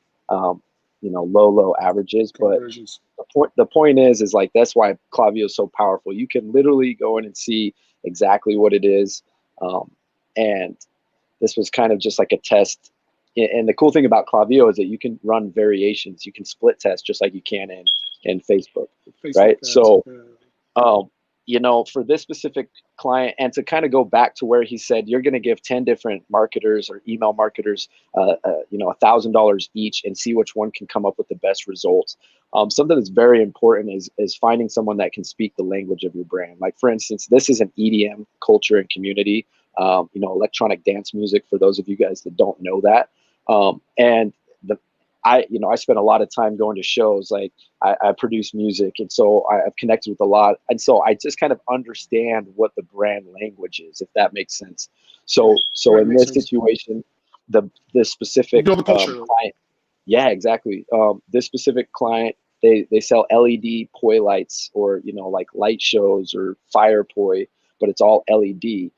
low averages. But Conversions. the point is like that's why Klaviyo is so powerful. You can literally go in and see exactly what it is, and this was kind of just like a test. And the cool thing about Klaviyo is that you can run variations. You can split test just like you can in Facebook, Facebook right? ads. So um, for this specific client, and to kind of go back to where he said you're going to give 10 different marketers or email marketers, $1,000 each, and see which one can come up with the best results. Something that's very important is finding someone that can speak the language of your brand. Like for instance, this is an EDM culture and community. Electronic dance music. For those of you guys that don't know that, and I spent a lot of time going to shows. Like I produce music, and so I've connected with a lot, and so I just kind of understand what the brand language is, if that makes sense. So Right, in makes this sense. situation, this You specific build the culture. client, yeah, exactly. This specific client, they sell LED poi lights, or like light shows or fire poi, but it's all LED.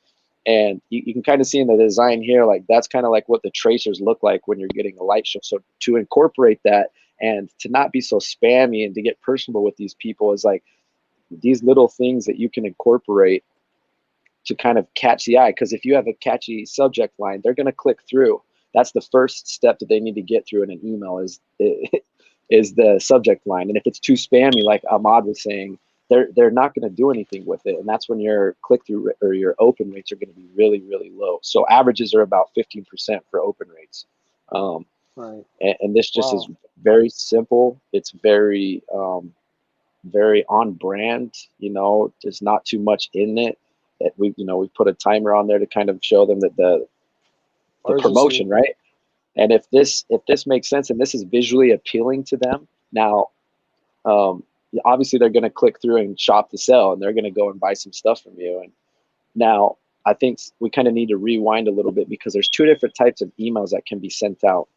And you can kind of see in the design here, like that's kind of like what the tracers look like when you're getting a light show. So to incorporate that and to not be so spammy and to get personable with these people is like these little things that you can incorporate to kind of catch the eye. Because if you have a catchy subject line, they're going to click through. That's the first step that they need to get through in an email is the subject line. And if it's too spammy, like Ahmad was saying, they're not going to do anything with it. And that's when your click through or your open rates are going to be really, really low. So averages are about 15% for open rates. Right. And this just is Wow. very simple. It's very on brand. There's not too much in it. That we put a timer on there to kind of show them that the Urgency. promotion, right? And if this makes sense and this is visually appealing to them, now obviously they're going to click through and shop the sell, and they're going to go and buy some stuff from you. And now I think we kind of need to rewind a little bit, because there's two different types of emails that can be sent out.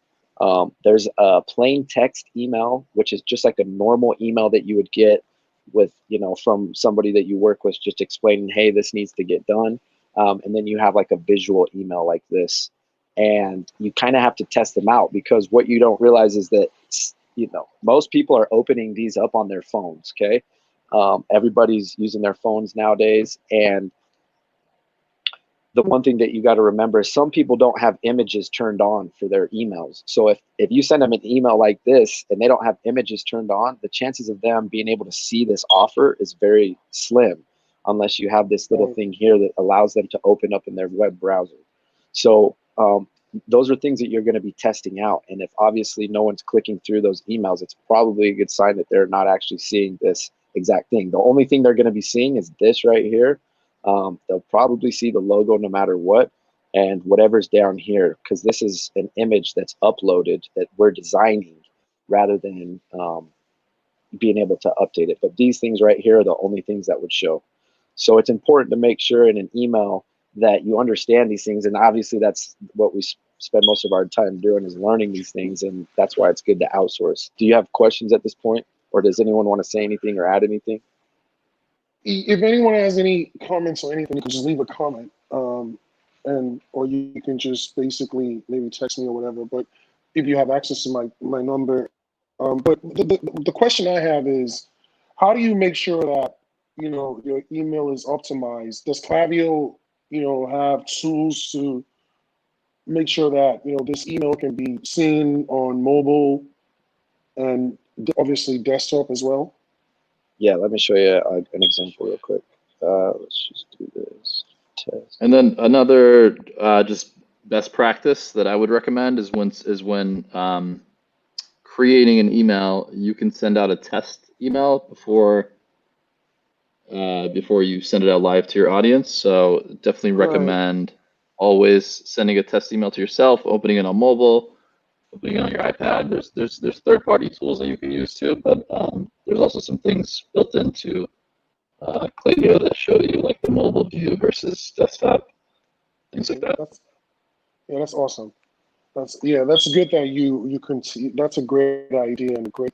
There's a plain text email, which is just like a normal email that you would get with, from somebody that you work with, just explaining, hey, this needs to get done. And then you have like a visual email like this, and you kind of have to test them out, because what you don't realize is that, most people are opening these up on their phones. Okay. Everybody's using their phones nowadays. And the one thing that you got to remember is some people don't have images turned on for their emails. So if you send them an email like this and they don't have images turned on, the chances of them being able to see this offer is very slim, unless you have this little Right. thing here that allows them to open up in their web browser. So those are things that you're going to be testing out. And if obviously no one's clicking through those emails, it's probably a good sign that they're not actually seeing this exact thing. The only thing they're going to be seeing is this right here. They'll probably see the logo no matter what, and whatever's down here, because this is an image that's uploaded that we're designing rather than being able to update it. But these things right here are the only things that would show. So it's important to make sure in an email that you understand these things. And obviously that's what we spend most of our time doing, is learning these things. And that's why it's good to outsource. Do you have questions at this point, or does anyone want to say anything or add anything? If anyone has any comments or anything, you can just leave a comment, or you can just basically maybe text me or whatever. But if you have access to my number, but the question I have is, how do you make sure that your email is optimized? Does Klaviyo have tools to make sure that this email can be seen on mobile and obviously desktop as well? Yeah, let me show you an example real quick. Let's just do this test. And then another just best practice that I would recommend is when creating an email, you can send out a test email before you send it out live to your audience. So definitely Right. recommend always sending a test email to yourself, opening it on mobile, opening it on your iPad. There's third-party tools that you can use too, but there's also some things built into Klaviyo that show you like the mobile view versus desktop, things like that. That's awesome. That's good that you can. That's a great idea and a great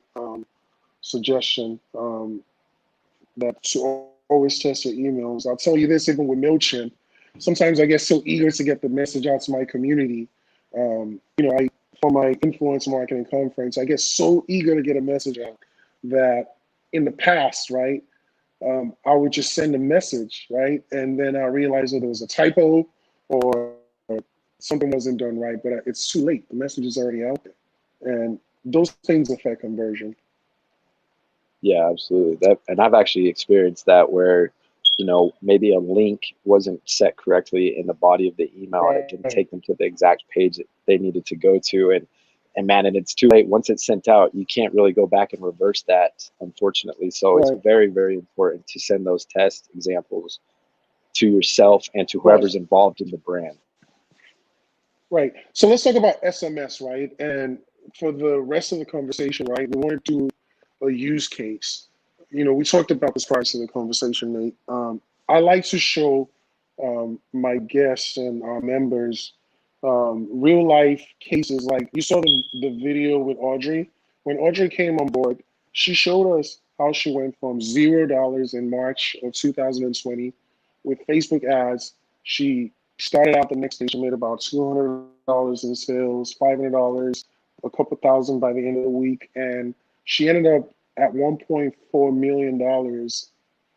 suggestion. That to always test your emails. I'll tell you this, even with MailChimp, sometimes I get so eager to get the message out to my community. For my influence marketing conference, I get so eager to get a message out that in the past, right, I would just send a message, right, and then I realized that there was a typo or something wasn't done right, but it's too late. The message is already out there, and those things affect conversion. Yeah, absolutely. And I've actually experienced that where, maybe a link wasn't set correctly in the body of the email, and it didn't take them to the exact page that they needed to go to. And man, and it's too late. Once it's sent out, you can't really go back and reverse that, unfortunately. So it's very, very important to send those test examples to yourself and to whoever's involved in the brand. Right. So let's talk about SMS, right? And for the rest of the conversation, right, we want to do a use case. We talked about this prior to the conversation, Nate. I like to show my guests and our members real life cases. Like you saw the video with Audrey. When Audrey came on board, she showed us how she went from $0 in March of 2020 with Facebook ads. She started out the next day, she made about $200 in sales, $500, a couple thousand by the end of the week. And she ended up at $1.4 million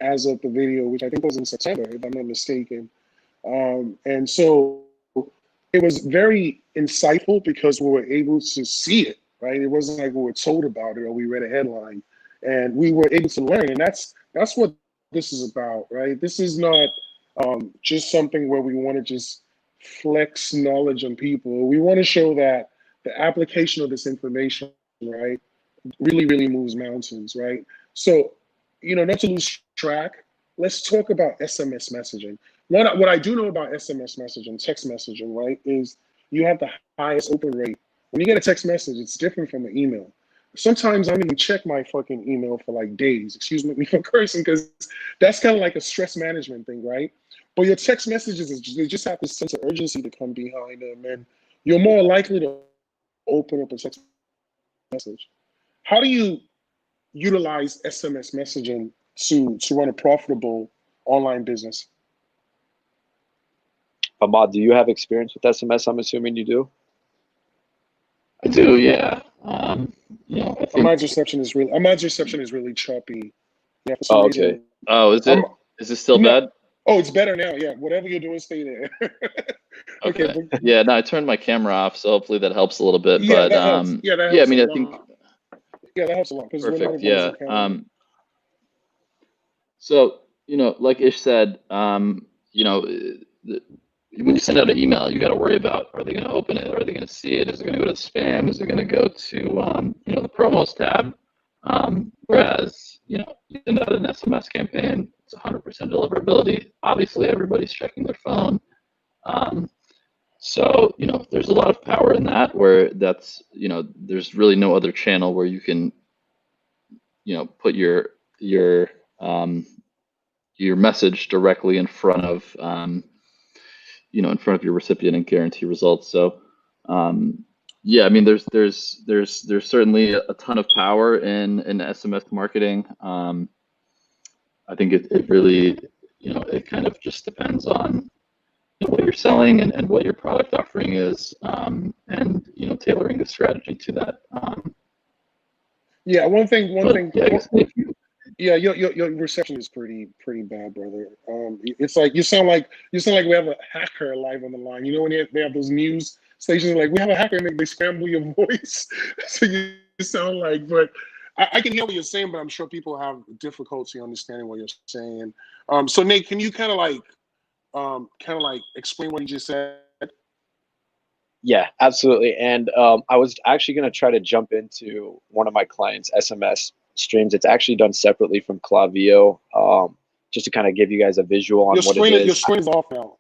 as of the video, which I think was in September, if I'm not mistaken. And so it was very insightful because we were able to see it, right? It wasn't like we were told about it or we read a headline, and we were able to learn. And that's what this is about, right? This is not just something where we want to just flex knowledge on people. We want to show that the application of this information, right, really, really moves mountains, right? So, not to lose track, let's talk about SMS messaging. What I do know about SMS messaging, text messaging, right, is you have the highest open rate. When you get a text message, it's different from an email. Sometimes I don't even check my fucking email for like days. Excuse me for cursing, because that's kind of like a stress management thing, right? But your text messages, they just have this sense of urgency to come behind them, and you're more likely to open up a text message. How do you utilize SMS messaging to run a profitable online business? Ahmad, do you have experience with SMS? I'm assuming you do. I do, yeah. I think Ahmad's reception is really choppy. Yeah, for some Oh, reason. okay. Oh, is it? Is it still No. bad? Oh, it's better now. Yeah, whatever you're doing, stay there. Okay. Yeah, no, I turned my camera off, so hopefully that helps a little bit. Yeah, But that helps. Yeah, that yeah, I helps mean, a I think lot. Yeah, that helps a lot because perfect. Yeah. So, like Ish said, when you send out an email, you got to worry about, are they going to open it? Are they going to see it? Is it going to go to spam? Is it going to go to, the promos tab? Whereas, you send out an SMS campaign, it's 100% deliverability. Obviously, everybody's checking their phone. So, there's a lot of power in that where that's, there's really no other channel where you can, put your message directly in front of, in front of your recipient and guarantee results. So, yeah, I mean, there's certainly a ton of power in SMS marketing. I think it really, it kind of just depends on what you're selling and what your product offering is, and tailoring the strategy to that. Yeah, one thing. Yeah, I guess Yeah, your reception is pretty bad, brother. It's like you sound like we have a hacker live on the line. You know when they have those news stations like we have a hacker and they scramble your voice, so you sound like. But I can hear what you're saying, but I'm sure people have difficulty understanding what you're saying. So Nate, can you kind of like explain what you just said? Yeah, absolutely. And I was actually going to try to jump into one of my clients' SMS streams. It's actually done separately from Klaviyo, just to kind of give you guys a visual on what it is. Your screen is off now.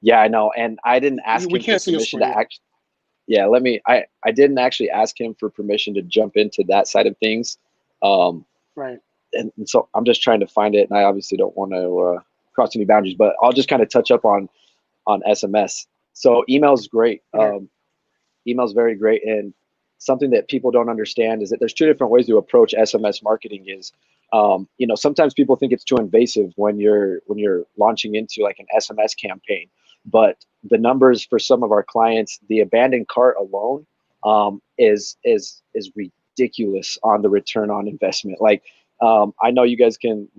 Yeah, I know. And I didn't ask We him for can't see your permission to screen. act. Yeah, I didn't actually ask him for permission to jump into that side of things. Um, Right. and so I'm just trying to find it, and I obviously don't want to cross any boundaries, but I'll just kind of touch up on SMS. So email's great. Okay. Email's very great, and something that people don't understand is that there's two different ways to approach SMS marketing. Is sometimes people think it's too invasive when you're launching into like an SMS campaign, but the numbers for some of our clients, the abandoned cart alone, is ridiculous on the return on investment. Like, I know you guys can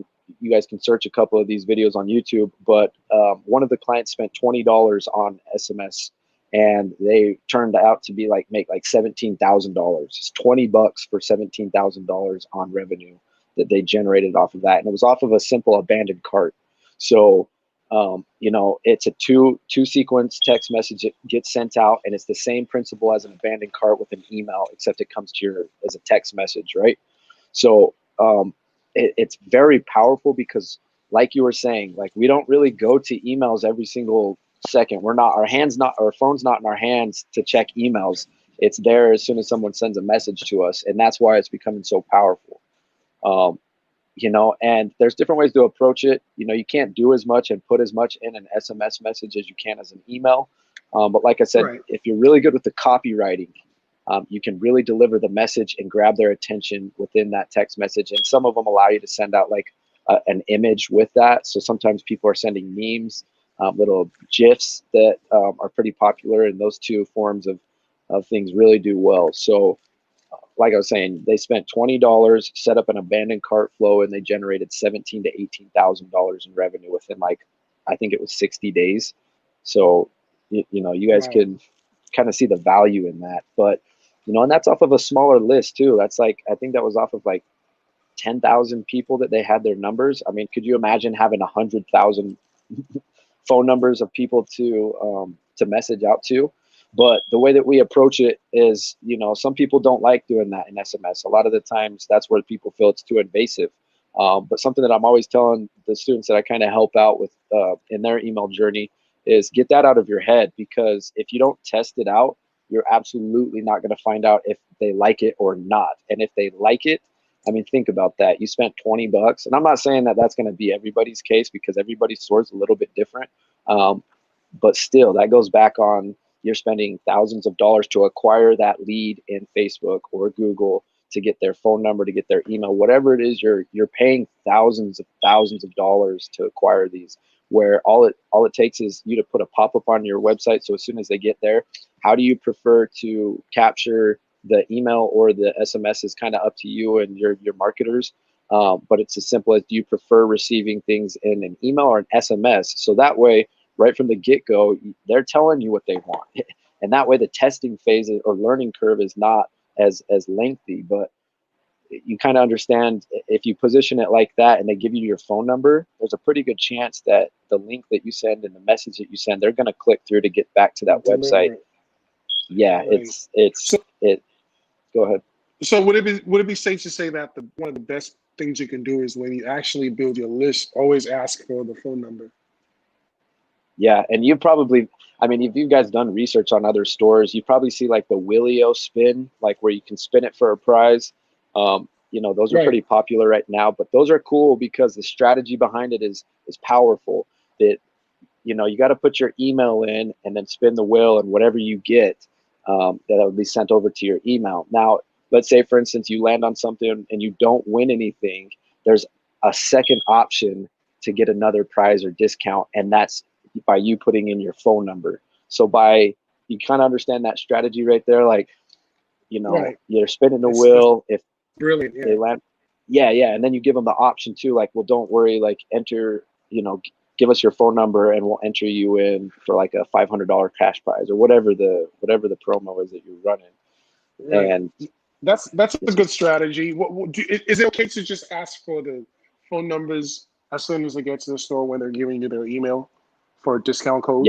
search a couple of these videos on YouTube, but one of the clients spent $20 on SMS, and they turned out to be make like $17,000. It's $20 for $17,000 on revenue that they generated off of that, and it was off of a simple abandoned cart. So it's a two sequence text message that gets sent out, and it's the same principle as an abandoned cart with an email, except it comes to your as a text message, right? So it's very powerful because, like you were saying, like we don't really go to emails every single second. Our phone's not in our hands to check emails. It's there as soon as someone sends a message to us, and that's why it's becoming so powerful. And there's different ways to approach it. You can't do as much and put as much in an SMS message as you can as an email. But like I said, Right. if you're really good with the copywriting, you can really deliver the message and grab their attention within that text message. And some of them allow you to send out like an image with that. So sometimes people are sending memes, little GIFs that are pretty popular, and those two forms of things really do well. So like I was saying, they spent $20, set up an abandoned cart flow, and they generated $17,000 to $18,000 in revenue within I think it was 60 days. So, you guys Wow. can kind of see the value in that. But, and that's off of a smaller list too. That's I think that was off of 10,000 people that they had their numbers. I mean, could you imagine having 100,000 phone numbers of people to message out to? But the way that we approach it is, some people don't like doing that in SMS. A lot of the times that's where people feel it's too invasive. But something that I'm always telling the students that I kind of help out with in their email journey is get that out of your head, because if you don't test it out, you're absolutely not going to find out if they like it or not. And if they like it, I mean, think about that. You spent $20, and I'm not saying that that's going to be everybody's case, because everybody's store is a little bit different. But still, that goes back on you're spending thousands of dollars to acquire that lead in Facebook or Google, to get their phone number, to get their email, whatever it is, you're paying thousands of dollars to acquire these, where all it takes is you to put a pop-up on your website. So as soon as they get there, how do you prefer to capture the email or the SMS is kind of up to you and your marketers. But it's as simple as, do you prefer receiving things in an email or an SMS? So that way, right from the get-go, they're telling you what they want. And that way the testing phase or learning curve is not as lengthy. But you kind of understand, if you position it like that and they give you your phone number, there's a pretty good chance that the link that you send and the message that you send, they're going to click through to get back to that website. Yeah, Right. Go ahead. So would it be safe to say that one of the best things you can do is, when you actually build your list, always ask for the phone number? Yeah, and if you guys done research on other stores, you probably see like the Willio spin, like where you can spin it for a prize. Those are Right. pretty popular right now, but those are cool because the strategy behind it is powerful. That you got to put your email in and then spin the wheel, and whatever you get, that will be sent over to your email. Now, let's say, for instance, you land on something and you don't win anything. There's a second option to get another prize or discount, and that's by you putting in your phone number. So you kind of understand that strategy right there. Like, Right. you're spinning the That's wheel. If brilliant. Yeah. they land, yeah, and then you give them the option too. Like, well, don't worry. Like, enter. Give us your phone number and we'll enter you in for like a $500 cash prize or whatever the promo is that you're running. Right. And That's a good strategy. Is it okay to just ask for the phone numbers as soon as they get to the store when they're giving you their email for a discount code?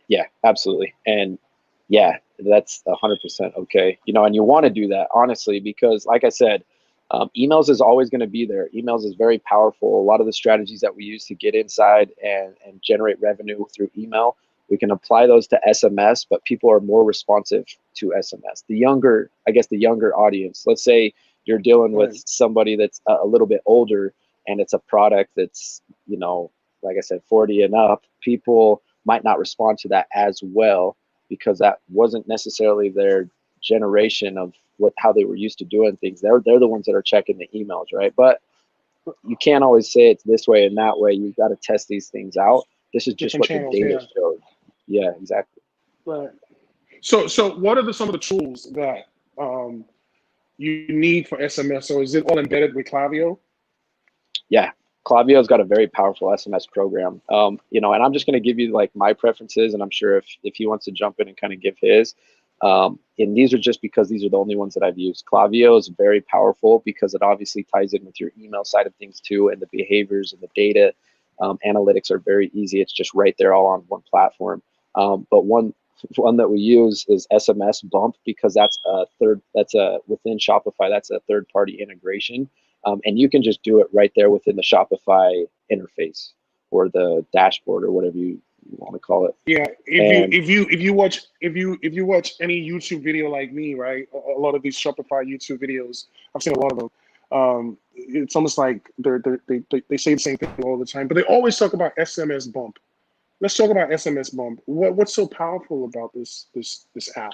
Yeah, absolutely. And yeah, that's 100% okay. And you want to do that, honestly, because like I said, Emails is always going to be there. Emails is very powerful. A lot of the strategies that we use to get inside and generate revenue through email, we can apply those to SMS, but people are more responsive to SMS. The younger audience, let's say you're dealing with somebody that's a little bit older and it's a product that's, like I said, 40 and up, people might not respond to that as well because that wasn't necessarily their generation of how they were used to doing things. They're the ones that are checking the emails, right? But you can't always say it's this way and that way. You've got to test these things out. This is just Different what channels, the data shows. Yeah, exactly. Right. So what are some of the tools that you need for SMS? Or is it all embedded with Klaviyo? Yeah, Klaviyo's got a very powerful SMS program. And I'm just going to give you like my preferences, and I'm sure if he wants to jump in and kind of give his. And these are just because these are the only ones that I've used. Klaviyo is very powerful because it obviously ties in with your email side of things too, and the behaviors and the data. Analytics are very easy. It's just right there all on one platform. But one that we use is SMS Bump because within Shopify, that's a third-party integration. And you can just do it right there within the Shopify interface or the dashboard or whatever you want to call it. Yeah, if you watch any YouTube video like me, right? A lot of these Shopify YouTube videos, I've seen a lot of them. It's almost like they say the same thing all the time, but they always talk about SMS Bump. Let's talk about SMS Bump. What's so powerful about this app?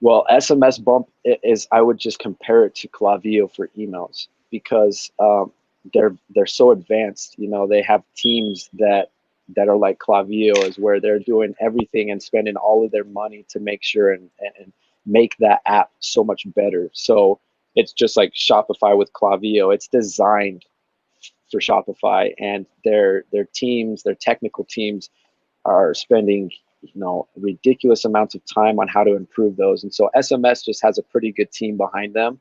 Well, SMS Bump is, I would just compare it to Klaviyo for emails because they're so advanced. They have teams that are like Klaviyo, is where they're doing everything and spending all of their money to make sure and make that app so much better. So it's just like Shopify with Klaviyo. It's designed for Shopify, and their teams, their technical teams, are spending ridiculous amounts of time on how to improve those. And so SMS just has a pretty good team behind them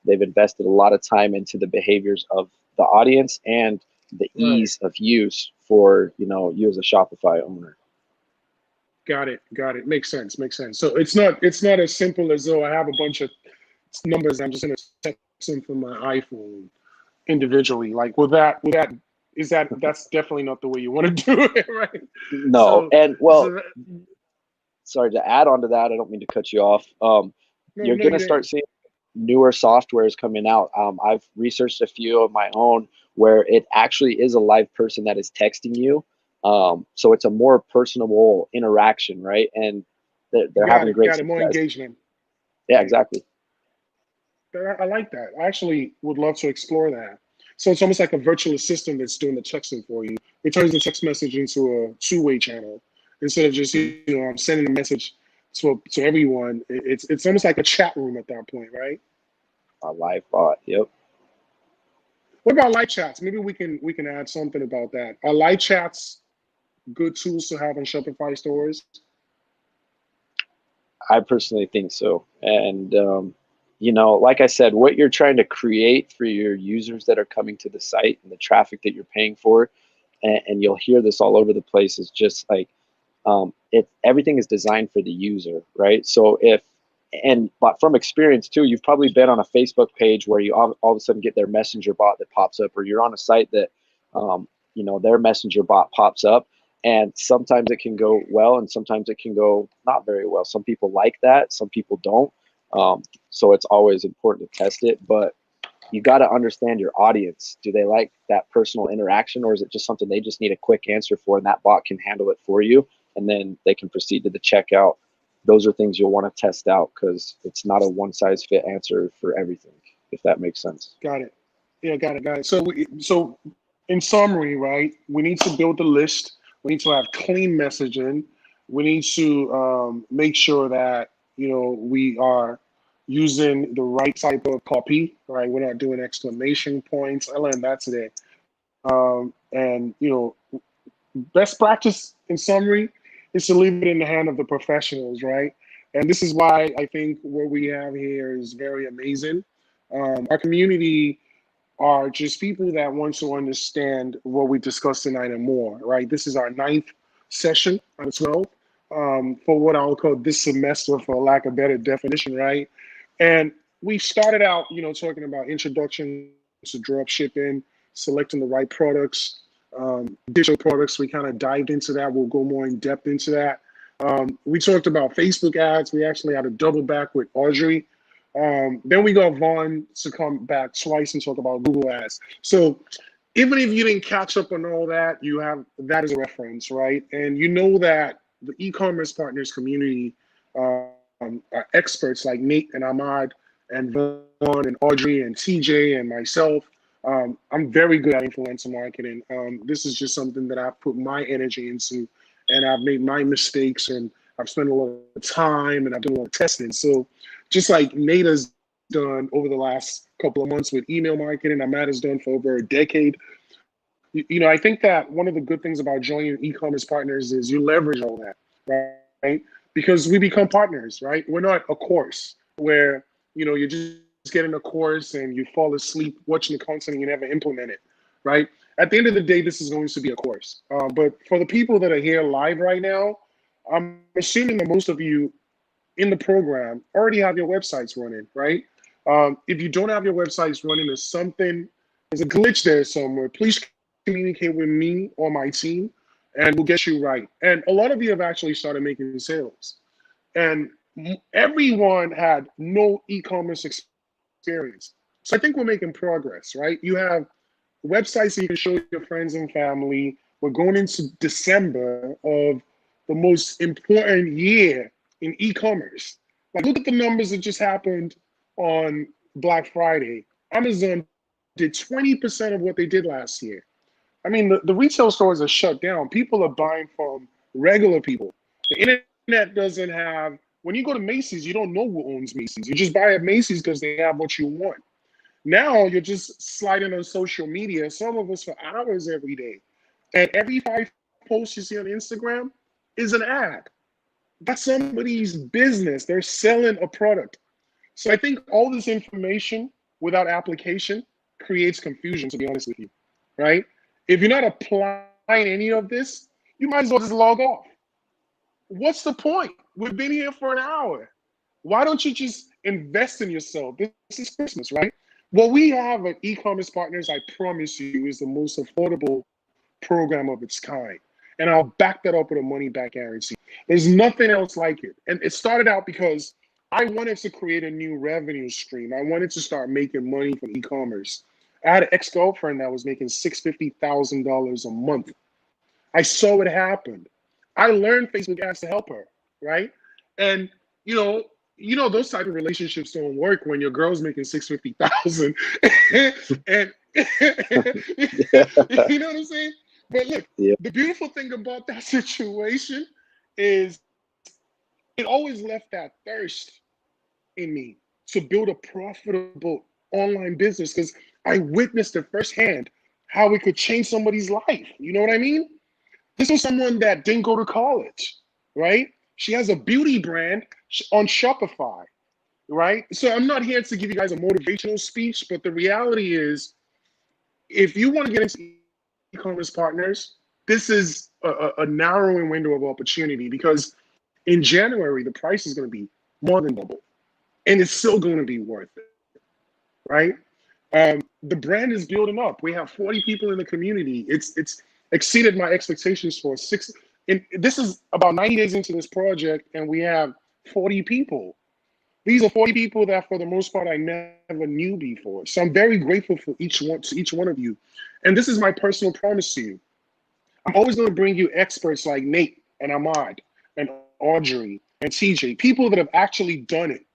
they've invested a lot of time into the behaviors of the audience and the ease of use for you as a Shopify owner. Got it. Makes sense. So it's not as simple as though I have a bunch of numbers I'm just going to text them from my iPhone individually. Like that's definitely not the way you want to do it, right? No, sorry to add on to that. I don't mean to cut you off. You're going to start seeing newer softwares coming out. I've researched a few of my own where it actually is a live person that is texting you. So it's a more personable interaction, right? And they're having great success. More engagement. Yeah, exactly. I like that. I actually would love to explore that. So it's almost like a virtual assistant that's doing the texting for you. It turns the text message into a two-way channel instead of just I'm sending a message to everyone. It's almost like a chat room at that point, right? A live bot. Yep. What about live chats? Maybe we can add something about that. Are live chats good tools to have on Shopify stores? I personally think so. And like I said, what you're trying to create for your users that are coming to the site and the traffic that you're paying for, and you'll hear this all over the place, is just like everything is designed for the user, right? So but from experience too, you've probably been on a Facebook page where you all of a sudden get their messenger bot that pops up, or you're on a site that their messenger bot pops up, and sometimes it can go well and sometimes it can go not very well. Some people like that, some people don't. So it's always important to test it, but you got to understand your audience. Do they like that personal interaction, or is it just something they just need a quick answer for, and that bot can handle it for you, and then they can proceed to the checkout? Those are things you'll want to test out because it's not a one-size-fit answer for everything, if that makes sense. Got it. Yeah, got it. So in summary, right, we need to build the list. We need to have clean messaging. We need to make sure that we are using the right type of copy, right? We're not doing exclamation points. I learned that today. And best practice in summary is to leave it in the hand of the professionals, right? And this is why I think what we have here is very amazing. Our community are just people that want to understand what we discussed tonight and more, right? This is our 9th session out of 12 for what I'll call this semester, for lack of better definition, right? And we started out, talking about introduction to drop shipping, selecting the right products, digital products. We kind of dived into that. We'll go more in depth into that. We talked about Facebook ads. We actually had a double back with Audrey. Then we got Vaughn to come back twice and talk about Google ads. So even if you didn't catch up on all that, you have that as a reference, right? And you know that the e-commerce partners community are experts like Nate and Ahmad and Vaughn and Audrey and TJ and myself. I'm very good at influencer marketing. This is just something that I've put my energy into, and I've made my mistakes, and I've spent a lot of time, and I've done a lot of testing. So just like Nate has done over the last couple of months with email marketing, Ahmad has done for over a decade. I think that one of the good things about joining e-commerce partners is you leverage all that, right? Because we become partners, right? We're not a course where, you're just getting a course and you fall asleep watching the content and you never implement it, right? At the end of the day, this is going to be a course. But for the people that are here live right now, I'm assuming that most of you in the program already have your websites running, right? If you don't have your websites running, there's a glitch there somewhere. Please communicate with me or my team, and we'll get you right. And a lot of you have actually started making sales, and everyone had no e-commerce experience. So I think we're making progress, right? You have websites that you can show your friends and family. We're going into December of the most important year in e-commerce. Like, look at the numbers that just happened on Black Friday. Amazon did 20% of what they did last year. I mean, the retail stores are shut down. People are buying from regular people. The internet doesn't have, when you go to Macy's, you don't know who owns Macy's. You just buy at Macy's because they have what you want. Now you're just sliding on social media, some of us for hours every day. And every 5 posts you see on Instagram is an ad. That's somebody's business. They're selling a product. So I think all this information without application creates confusion, to be honest with you, right? If you're not applying any of this, you might as well just log off. What's the point? We've been here for an hour. Why don't you just invest in yourself? This is Christmas, right? What we have at e-commerce partners, I promise you, is the most affordable program of its kind. And I'll back that up with a money back guarantee. There's nothing else like it. And it started out because I wanted to create a new revenue stream. I wanted to start making money from e-commerce. I had an ex-girlfriend that was making $650,000 a month. I saw it happen. I learned Facebook ads to help her, right? And those type of relationships don't work when your girl's making $650,000, and you know what I'm saying? But look, The beautiful thing about that situation is it always left that thirst in me to build a profitable online business, because I witnessed it firsthand how it could change somebody's life. You know what I mean? This was someone that didn't go to college, right? She has a beauty brand on Shopify, right? So I'm not here to give you guys a motivational speech, but the reality is, if you want to get into e-commerce partners, this is a narrowing window of opportunity, because in January, the price is going to be more than double, and it's still going to be worth it, right? The brand is building up. We have 40 people in the community. It's exceeded my expectations for 6. And this is about 90 days into this project, and we have 40 people. These are 40 people that, for the most part, I never knew before. So I'm very grateful for each one of you. And this is my personal promise to you. I'm always going to bring you experts like Nate and Ahmad and Audrey and TJ, people that have actually done it,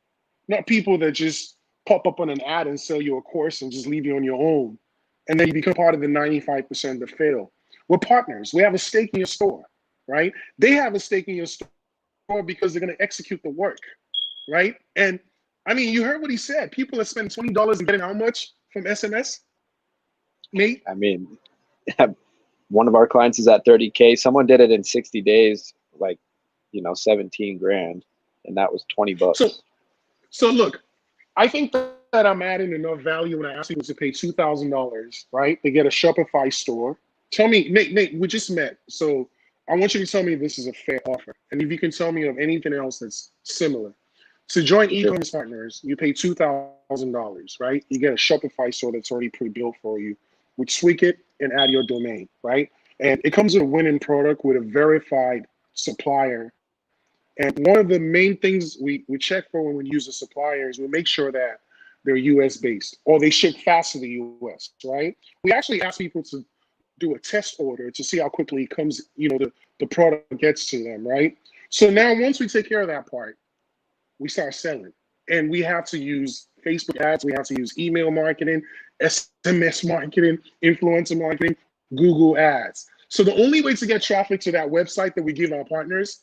not people that just pop up on an ad and sell you a course and just leave you on your own, and then you become part of the 95% that fail. We're partners. We have a stake in your store, right? They have a stake in your store because they're going to execute the work, right? And I mean, you heard what he said. People are spending $20 and getting how much from SMS? Nate? I mean, one of our clients is at 30K. Someone did it in 60 days, like, 17 grand, and that was $20. So look, I think that I'm adding enough value when I ask people to pay $2,000, right? They get a Shopify store. Tell me, Nate, we just met, so I want you to tell me if this is a fair offer, and if you can tell me of anything else that's similar. To join Sure. e-commerce partners, you pay $2,000, right? You get a Shopify store that's already pre-built for you. We tweak it and add your domain, right? And it comes with a winning product with a verified supplier. And one of the main things we check for when we use a supplier is we make sure that they're US based or they ship fast to the US, right? We actually ask people to do a test order to see how quickly it comes, the product gets to them, right? So now once we take care of that part, we start selling. And we have to use Facebook ads, we have to use email marketing, SMS marketing, influencer marketing, Google ads. So the only way to get traffic to that website that we give our partners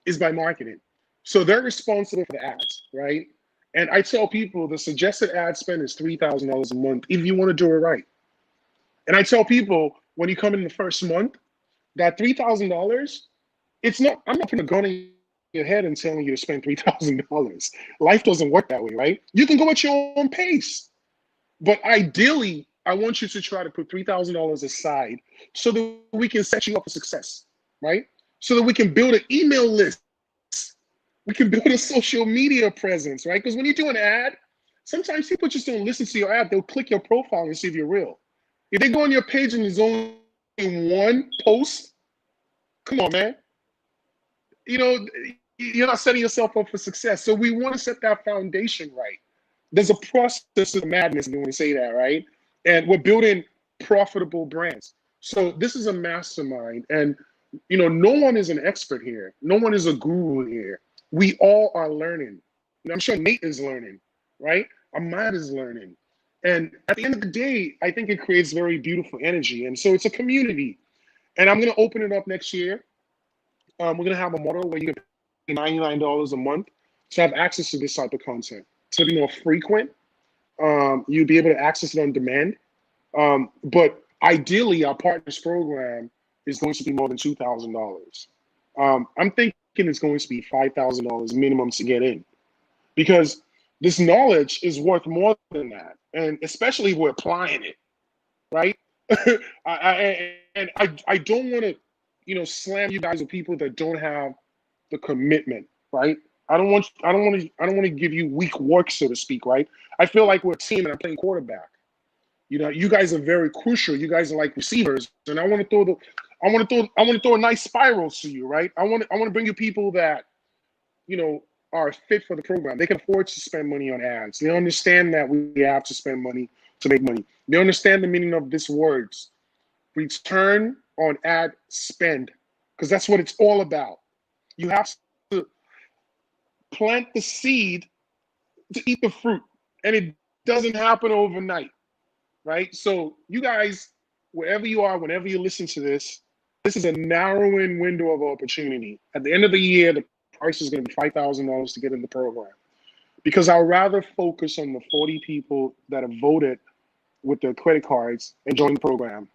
is by marketing. So they're responsible for the ads, right? And I tell people the suggested ad spend is $3,000 a month if you want to do it right. And I tell people when you come in the first month, that $3,000, it's not, I'm not going to go in your head and telling you to spend $3,000. Life doesn't work that way, right? You can go at your own pace. But ideally, I want you to try to put $3,000 aside so that we can set you up for success, right? So that we can build an email list. We can build a social media presence, right? Because when you do an ad, sometimes people just don't listen to your ad. They'll click your profile and see if you're real. If they go on your page and there's only one post, come on, man. You're not setting yourself up for success. So we want to set that foundation right. There's a process of madness, if you want to say that, right? And we're building profitable brands. So this is a mastermind. And, no one is an expert here. No one is a guru here. We all are learning. And I'm sure Nate is learning, right? Ahmad is learning. And at the end of the day, I think it creates very beautiful energy. And so it's a community. And I'm going to open it up next year. We're going to have a model where you can pay $99 a month to have access to this type of content. To be more frequent, you'll be able to access it on demand. But ideally, our partners program is going to be more than $2,000. I'm thinking it's going to be $5,000 minimum to get in, because this knowledge is worth more than that, and especially if we're applying it, right? I don't want to, slam you guys with people that don't have the commitment, right? I don't want to give you weak work, so to speak, right? I feel like we're a team and I'm playing quarterback. You guys are very crucial. You guys are like receivers, and I want to throw a nice spiral to you, right? I want to bring you people that, are fit for the program. They can afford to spend money on ads. They understand that we have to spend money to make money. They understand the meaning of these words: return on ad spend, because that's what it's all about. You have to plant the seed to eat the fruit, and it doesn't happen overnight, right? So you guys, wherever you are, whenever you listen to this, this is a narrowing window of opportunity. At the end of the year, the price is going to be $5,000 to get in the program, because I'd rather focus on the 40 people that have voted with their credit cards and joined the program.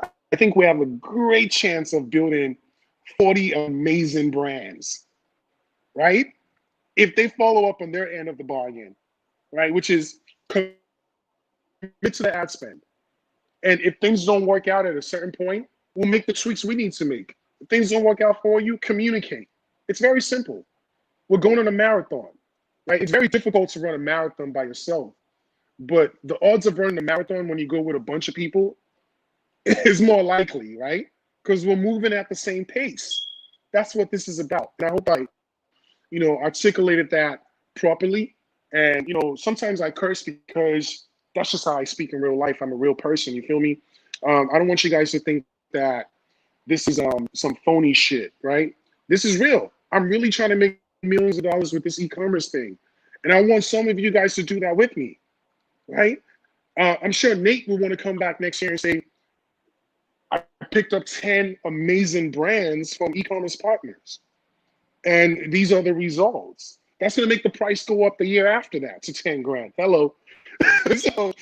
I think we have a great chance of building 40 amazing brands, right? If they follow up on their end of the bargain, right? Which is commit to the ad spend. And if things don't work out at a certain point, we'll make the tweaks we need to make. If things don't work out for you, communicate. It's very simple. We're going on a marathon, right? It's very difficult to run a marathon by yourself, but the odds of running a marathon when you go with a bunch of people is more likely, right? Because we're moving at the same pace. That's what this is about. And I hope I, articulated that properly. And, sometimes I curse because that's just how I speak in real life. I'm a real person, you feel me? I don't want you guys to think that this is some phony shit, right? This is real. I'm really trying to make millions of dollars with this e-commerce thing. And I want some of you guys to do that with me, right? I'm sure Nate will want to come back next year and say, I picked up 10 amazing brands from e-commerce partners, and these are the results. That's going to make the price go up the year after that to 10 grand. Hello. So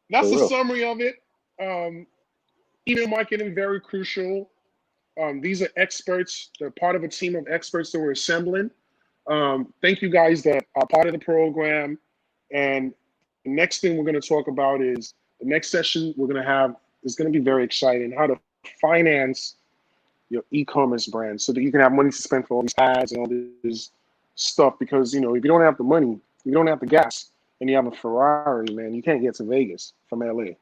that's the summary of it. Email marketing, very crucial. These are experts. They're part of a team of experts that we're assembling. Thank you guys that are part of the program. And the next thing we're going to talk about is the next session we're going to have is going to be very exciting: how to finance your e-commerce brand so that you can have money to spend for all these ads and all this stuff because, you know, if you don't have the money, you don't have the gas, and you have a Ferrari, man, you can't get to Vegas from LA.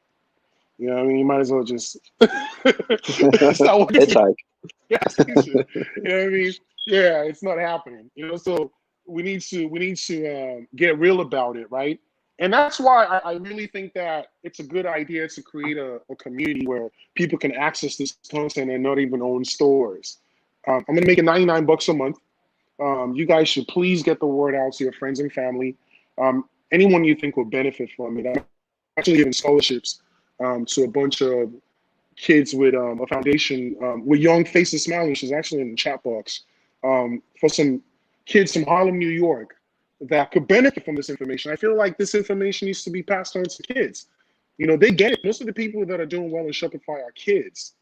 You know what I mean? You might as well just start working to Hitchhike. the gas station. You know what I mean? Yeah, it's not happening. You know, so we need to get real about it, right? And that's why I really think that it's a good idea to create a community where people can access this content and not even own stores. I'm gonna make it 99 bucks a month. You guys should please get the word out to your friends and family. Anyone you think will benefit from it. I'm actually giving scholarships to a bunch of kids with a foundation with Young Faces Smiling. She's actually in the chat box for some kids from Harlem, New York, that could benefit from this information. I feel like this information needs to be passed on to kids. You know, they get it. Most of the people that are doing well in Shopify are kids,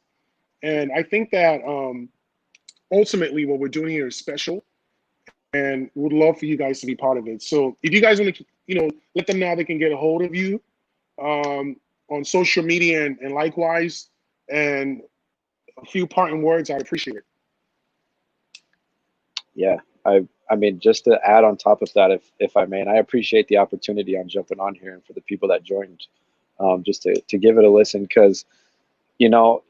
and I think that ultimately what we're doing here is special, and would love for you guys to be part of it. So if you guys want to, you know, let them know they can get a hold of you on social media and likewise, and a few parting words, I'd appreciate it. Yeah, I mean, just to add on top of that, if I may, and I appreciate the opportunity on jumping on here and for the people that joined, just to give it a listen, because, you know,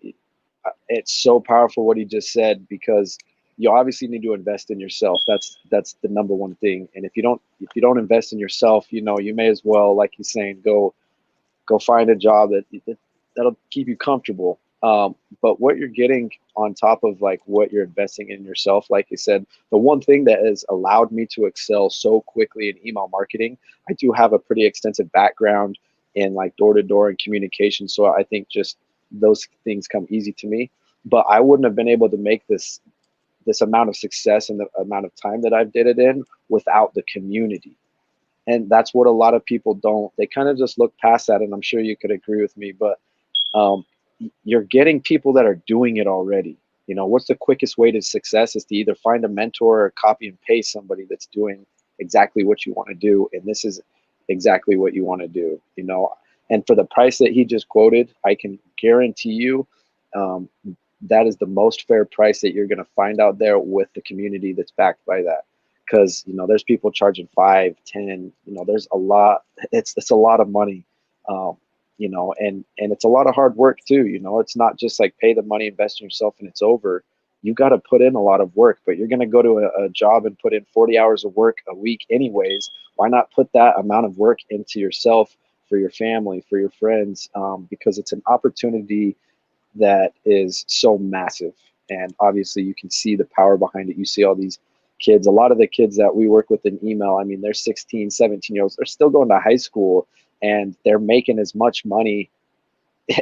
it's so powerful what he just said, because you obviously need to invest in yourself. That's the number one thing. And if you don't invest in yourself, you know, you may as well, like he's saying, go find a job that'll keep you comfortable. But what you're getting on top of like what you're investing in yourself, like you said, the one thing that has allowed me to excel so quickly in email marketing, I do have a pretty extensive background in like door-to-door and communication. So I think just those things come easy to me. But I wouldn't have been able to make this amount of success and the amount of time that I've did it in without the community. And that's what a lot of people don't. They kind of just look past that, and I'm sure you could agree with me, but you're getting people that are doing it already. You know, what's the quickest way to success is to either find a mentor or copy and paste somebody that's doing exactly what you want to do. And this is exactly what you want to do, you know. And for the price that he just quoted, I can guarantee you that is the most fair price that you're going to find out there with the community that's backed by that. Because, you know, there's people charging 5, 10, you know, there's a lot, it's a lot of money. You know, and it's a lot of hard work too. You know, it's not just like pay the money, invest in yourself, and it's over. You got to put in a lot of work, but you're going to go to a job and put in 40 hours of work a week anyways. Why not put that amount of work into yourself, for your family, for your friends? Because it's an opportunity that is so massive. And obviously you can see the power behind it. You see all these kids, a lot of the kids that we work with in email, I mean, they're 16, 17-year-olds. They're still going to high school, and they're making as much money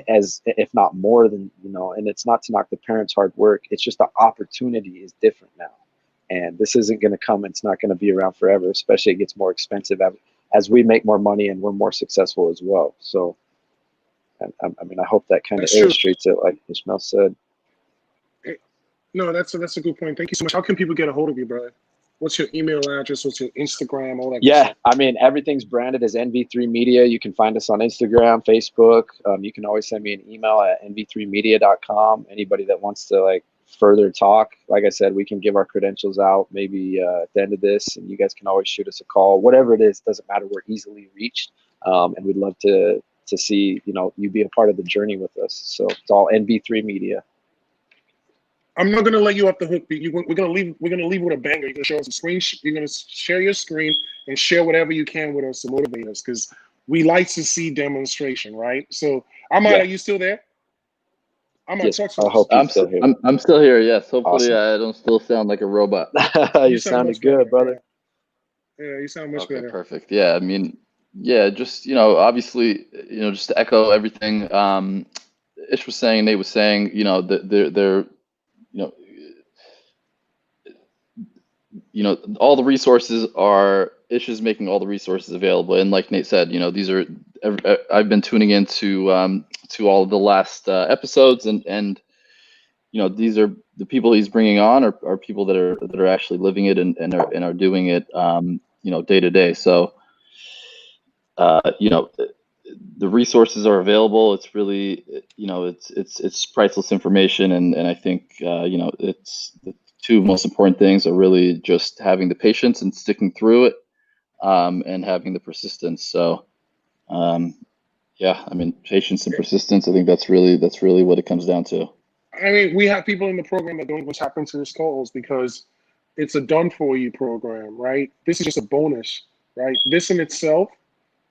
as, if not more than, you know, and it's not to knock the parents' hard work. It's just the opportunity is different now. And this isn't going to come, it's not going to be around forever, especially it gets more expensive as we make more money and we're more successful as well. So, I mean, I hope that kind of illustrates it, like Ishmael said. No, that's a good point. Thank you so much. How can people get a hold of you, brother? What's your email address? What's your Instagram? All that. Yeah, I mean, everything's branded as NV3 Media. You can find us on Instagram, Facebook. You can always send me an email at nv3media.com. Anybody that wants to like further talk, like I said, we can give our credentials out maybe at the end of this, and you guys can always shoot us a call. Whatever it is, doesn't matter. We're easily reached, and we'd love to see, you know, you be a part of the journey with us. So it's all NV3 Media. I'm not gonna let you off the hook. We're gonna leave with a banger. You're gonna show us a screen. You're gonna share your screen and share whatever you can with us to motivate us, because we like to see demonstration, right? So, Ahmad, are you still there? Ahmad, yes, talk to us. I hope you're still here. I'm still here. Yes. Hopefully, Awesome. I don't still sound like a robot. You sounded good, brother. Yeah, you sound much better. Perfect. Yeah, I mean, yeah, just, you know, obviously, you know, just to echo everything Ish was saying, Nate was saying, you know, they're you know, all the resources are, Ish is making all the resources available, and like Nate said, you know, these are, I've been tuning into all of the last episodes, and you know, these are the people he's bringing on are people that are actually living it and are doing it, you know, day to day. So, you know, the resources are available. It's really, you know, it's priceless information, and I think, you know, it's two most important things are really just having the patience and sticking through it, and having the persistence. So, yeah, I mean, patience and persistence. I think that's really what it comes down to. I mean, we have people in the program that don't even tap into this calls because it's a done for you program, right? This is just a bonus, right? This in itself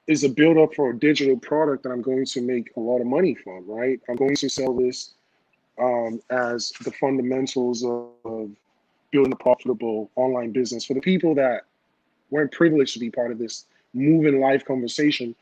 is a build up for a digital product that I'm going to make a lot of money from, right? I'm going to sell this as the fundamentals of building a profitable online business for the people that weren't privileged to be part of this moving live conversation.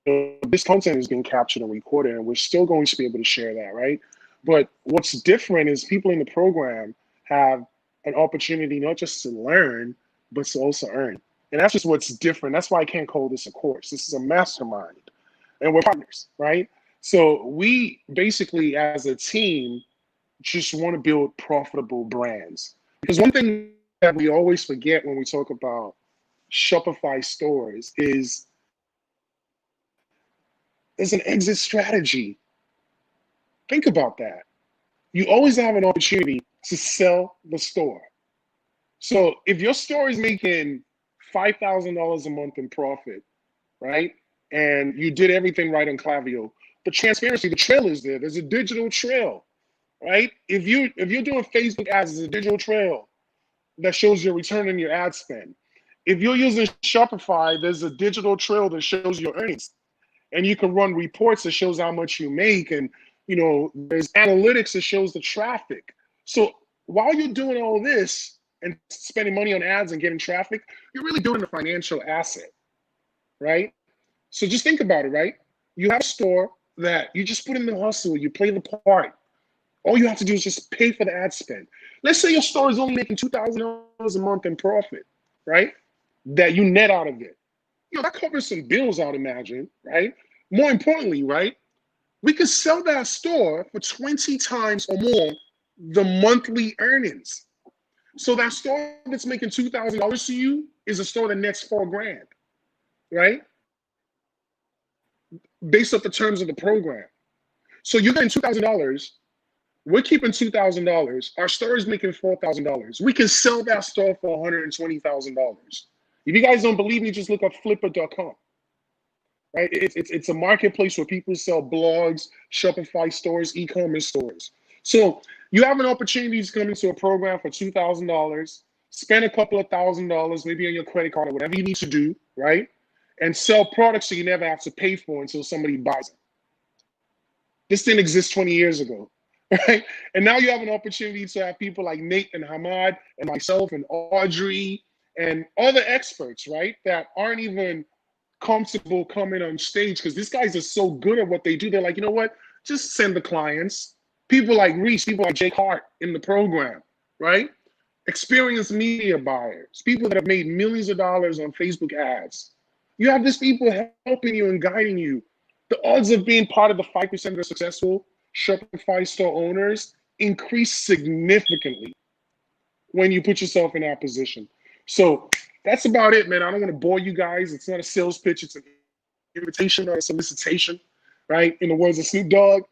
This content is being captured and recorded, and we're still going to be able to share that, right? But what's different is people in the program have an opportunity not just to learn, but to also earn. And that's just what's different. That's why I can't call this a course. This is a mastermind, and we're partners, right? So we basically, as a team, just want to build profitable brands. Because one thing that we always forget when we talk about Shopify stores is there's an exit strategy. Think about that. You always have an opportunity to sell the store. So if your store is making $5,000 a month in profit, right? And you did everything right on Klaviyo, the transparency, the trail is there. There's a digital trail, right? If you're doing Facebook ads, there's a digital trail that shows your return on your ad spend. If you're using Shopify, there's a digital trail that shows your earnings. And you can run reports that shows how much you make, and there's analytics that shows the traffic. So while you're doing all this and spending money on ads and getting traffic, you're really building a financial asset, right? So just think about it, right? You have a store that you just put in the hustle, you play the part. All you have to do is just pay for the ad spend. Let's say your store is only making $2,000 a month in profit, right? That you net out of it. That covers some bills, I would imagine, right? More importantly, right? We could sell that store for 20 times or more the monthly earnings. So that store that's making $2,000 to you is a store that nets $4,000, right? Based off the terms of the program. So you're getting $2,000. We're keeping $2,000. Our store is making $4,000. We can sell that store for $120,000. If you guys don't believe me, just look up flipper.com. Right? It's a marketplace where people sell blogs, Shopify stores, e-commerce stores. So you have an opportunity to come into a program for $2,000, spend a couple of $1,000s, maybe on your credit card or whatever you need to do, right? And sell products so you never have to pay for until somebody buys it. This didn't exist 20 years ago, right? And now you have an opportunity to have people like Nate and Hamad and myself and Audrey and other experts, right, that aren't even comfortable coming on stage because these guys are so good at what they do. They're like, you know what? Just send the clients. People like Reese, people like Jake Hart in the program, right? Experienced media buyers, people that have made millions of dollars on Facebook ads. You have these people helping you and guiding you. The odds of being part of the 5% of the successful Shopify store owners increase significantly when you put yourself in that position. So that's about it, man. I don't want to bore you guys. It's not a sales pitch. It's an invitation or a solicitation, right? In the words of Snoop Dogg.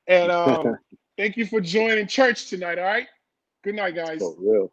And thank you for joining church tonight, all right? Good night, guys. For real.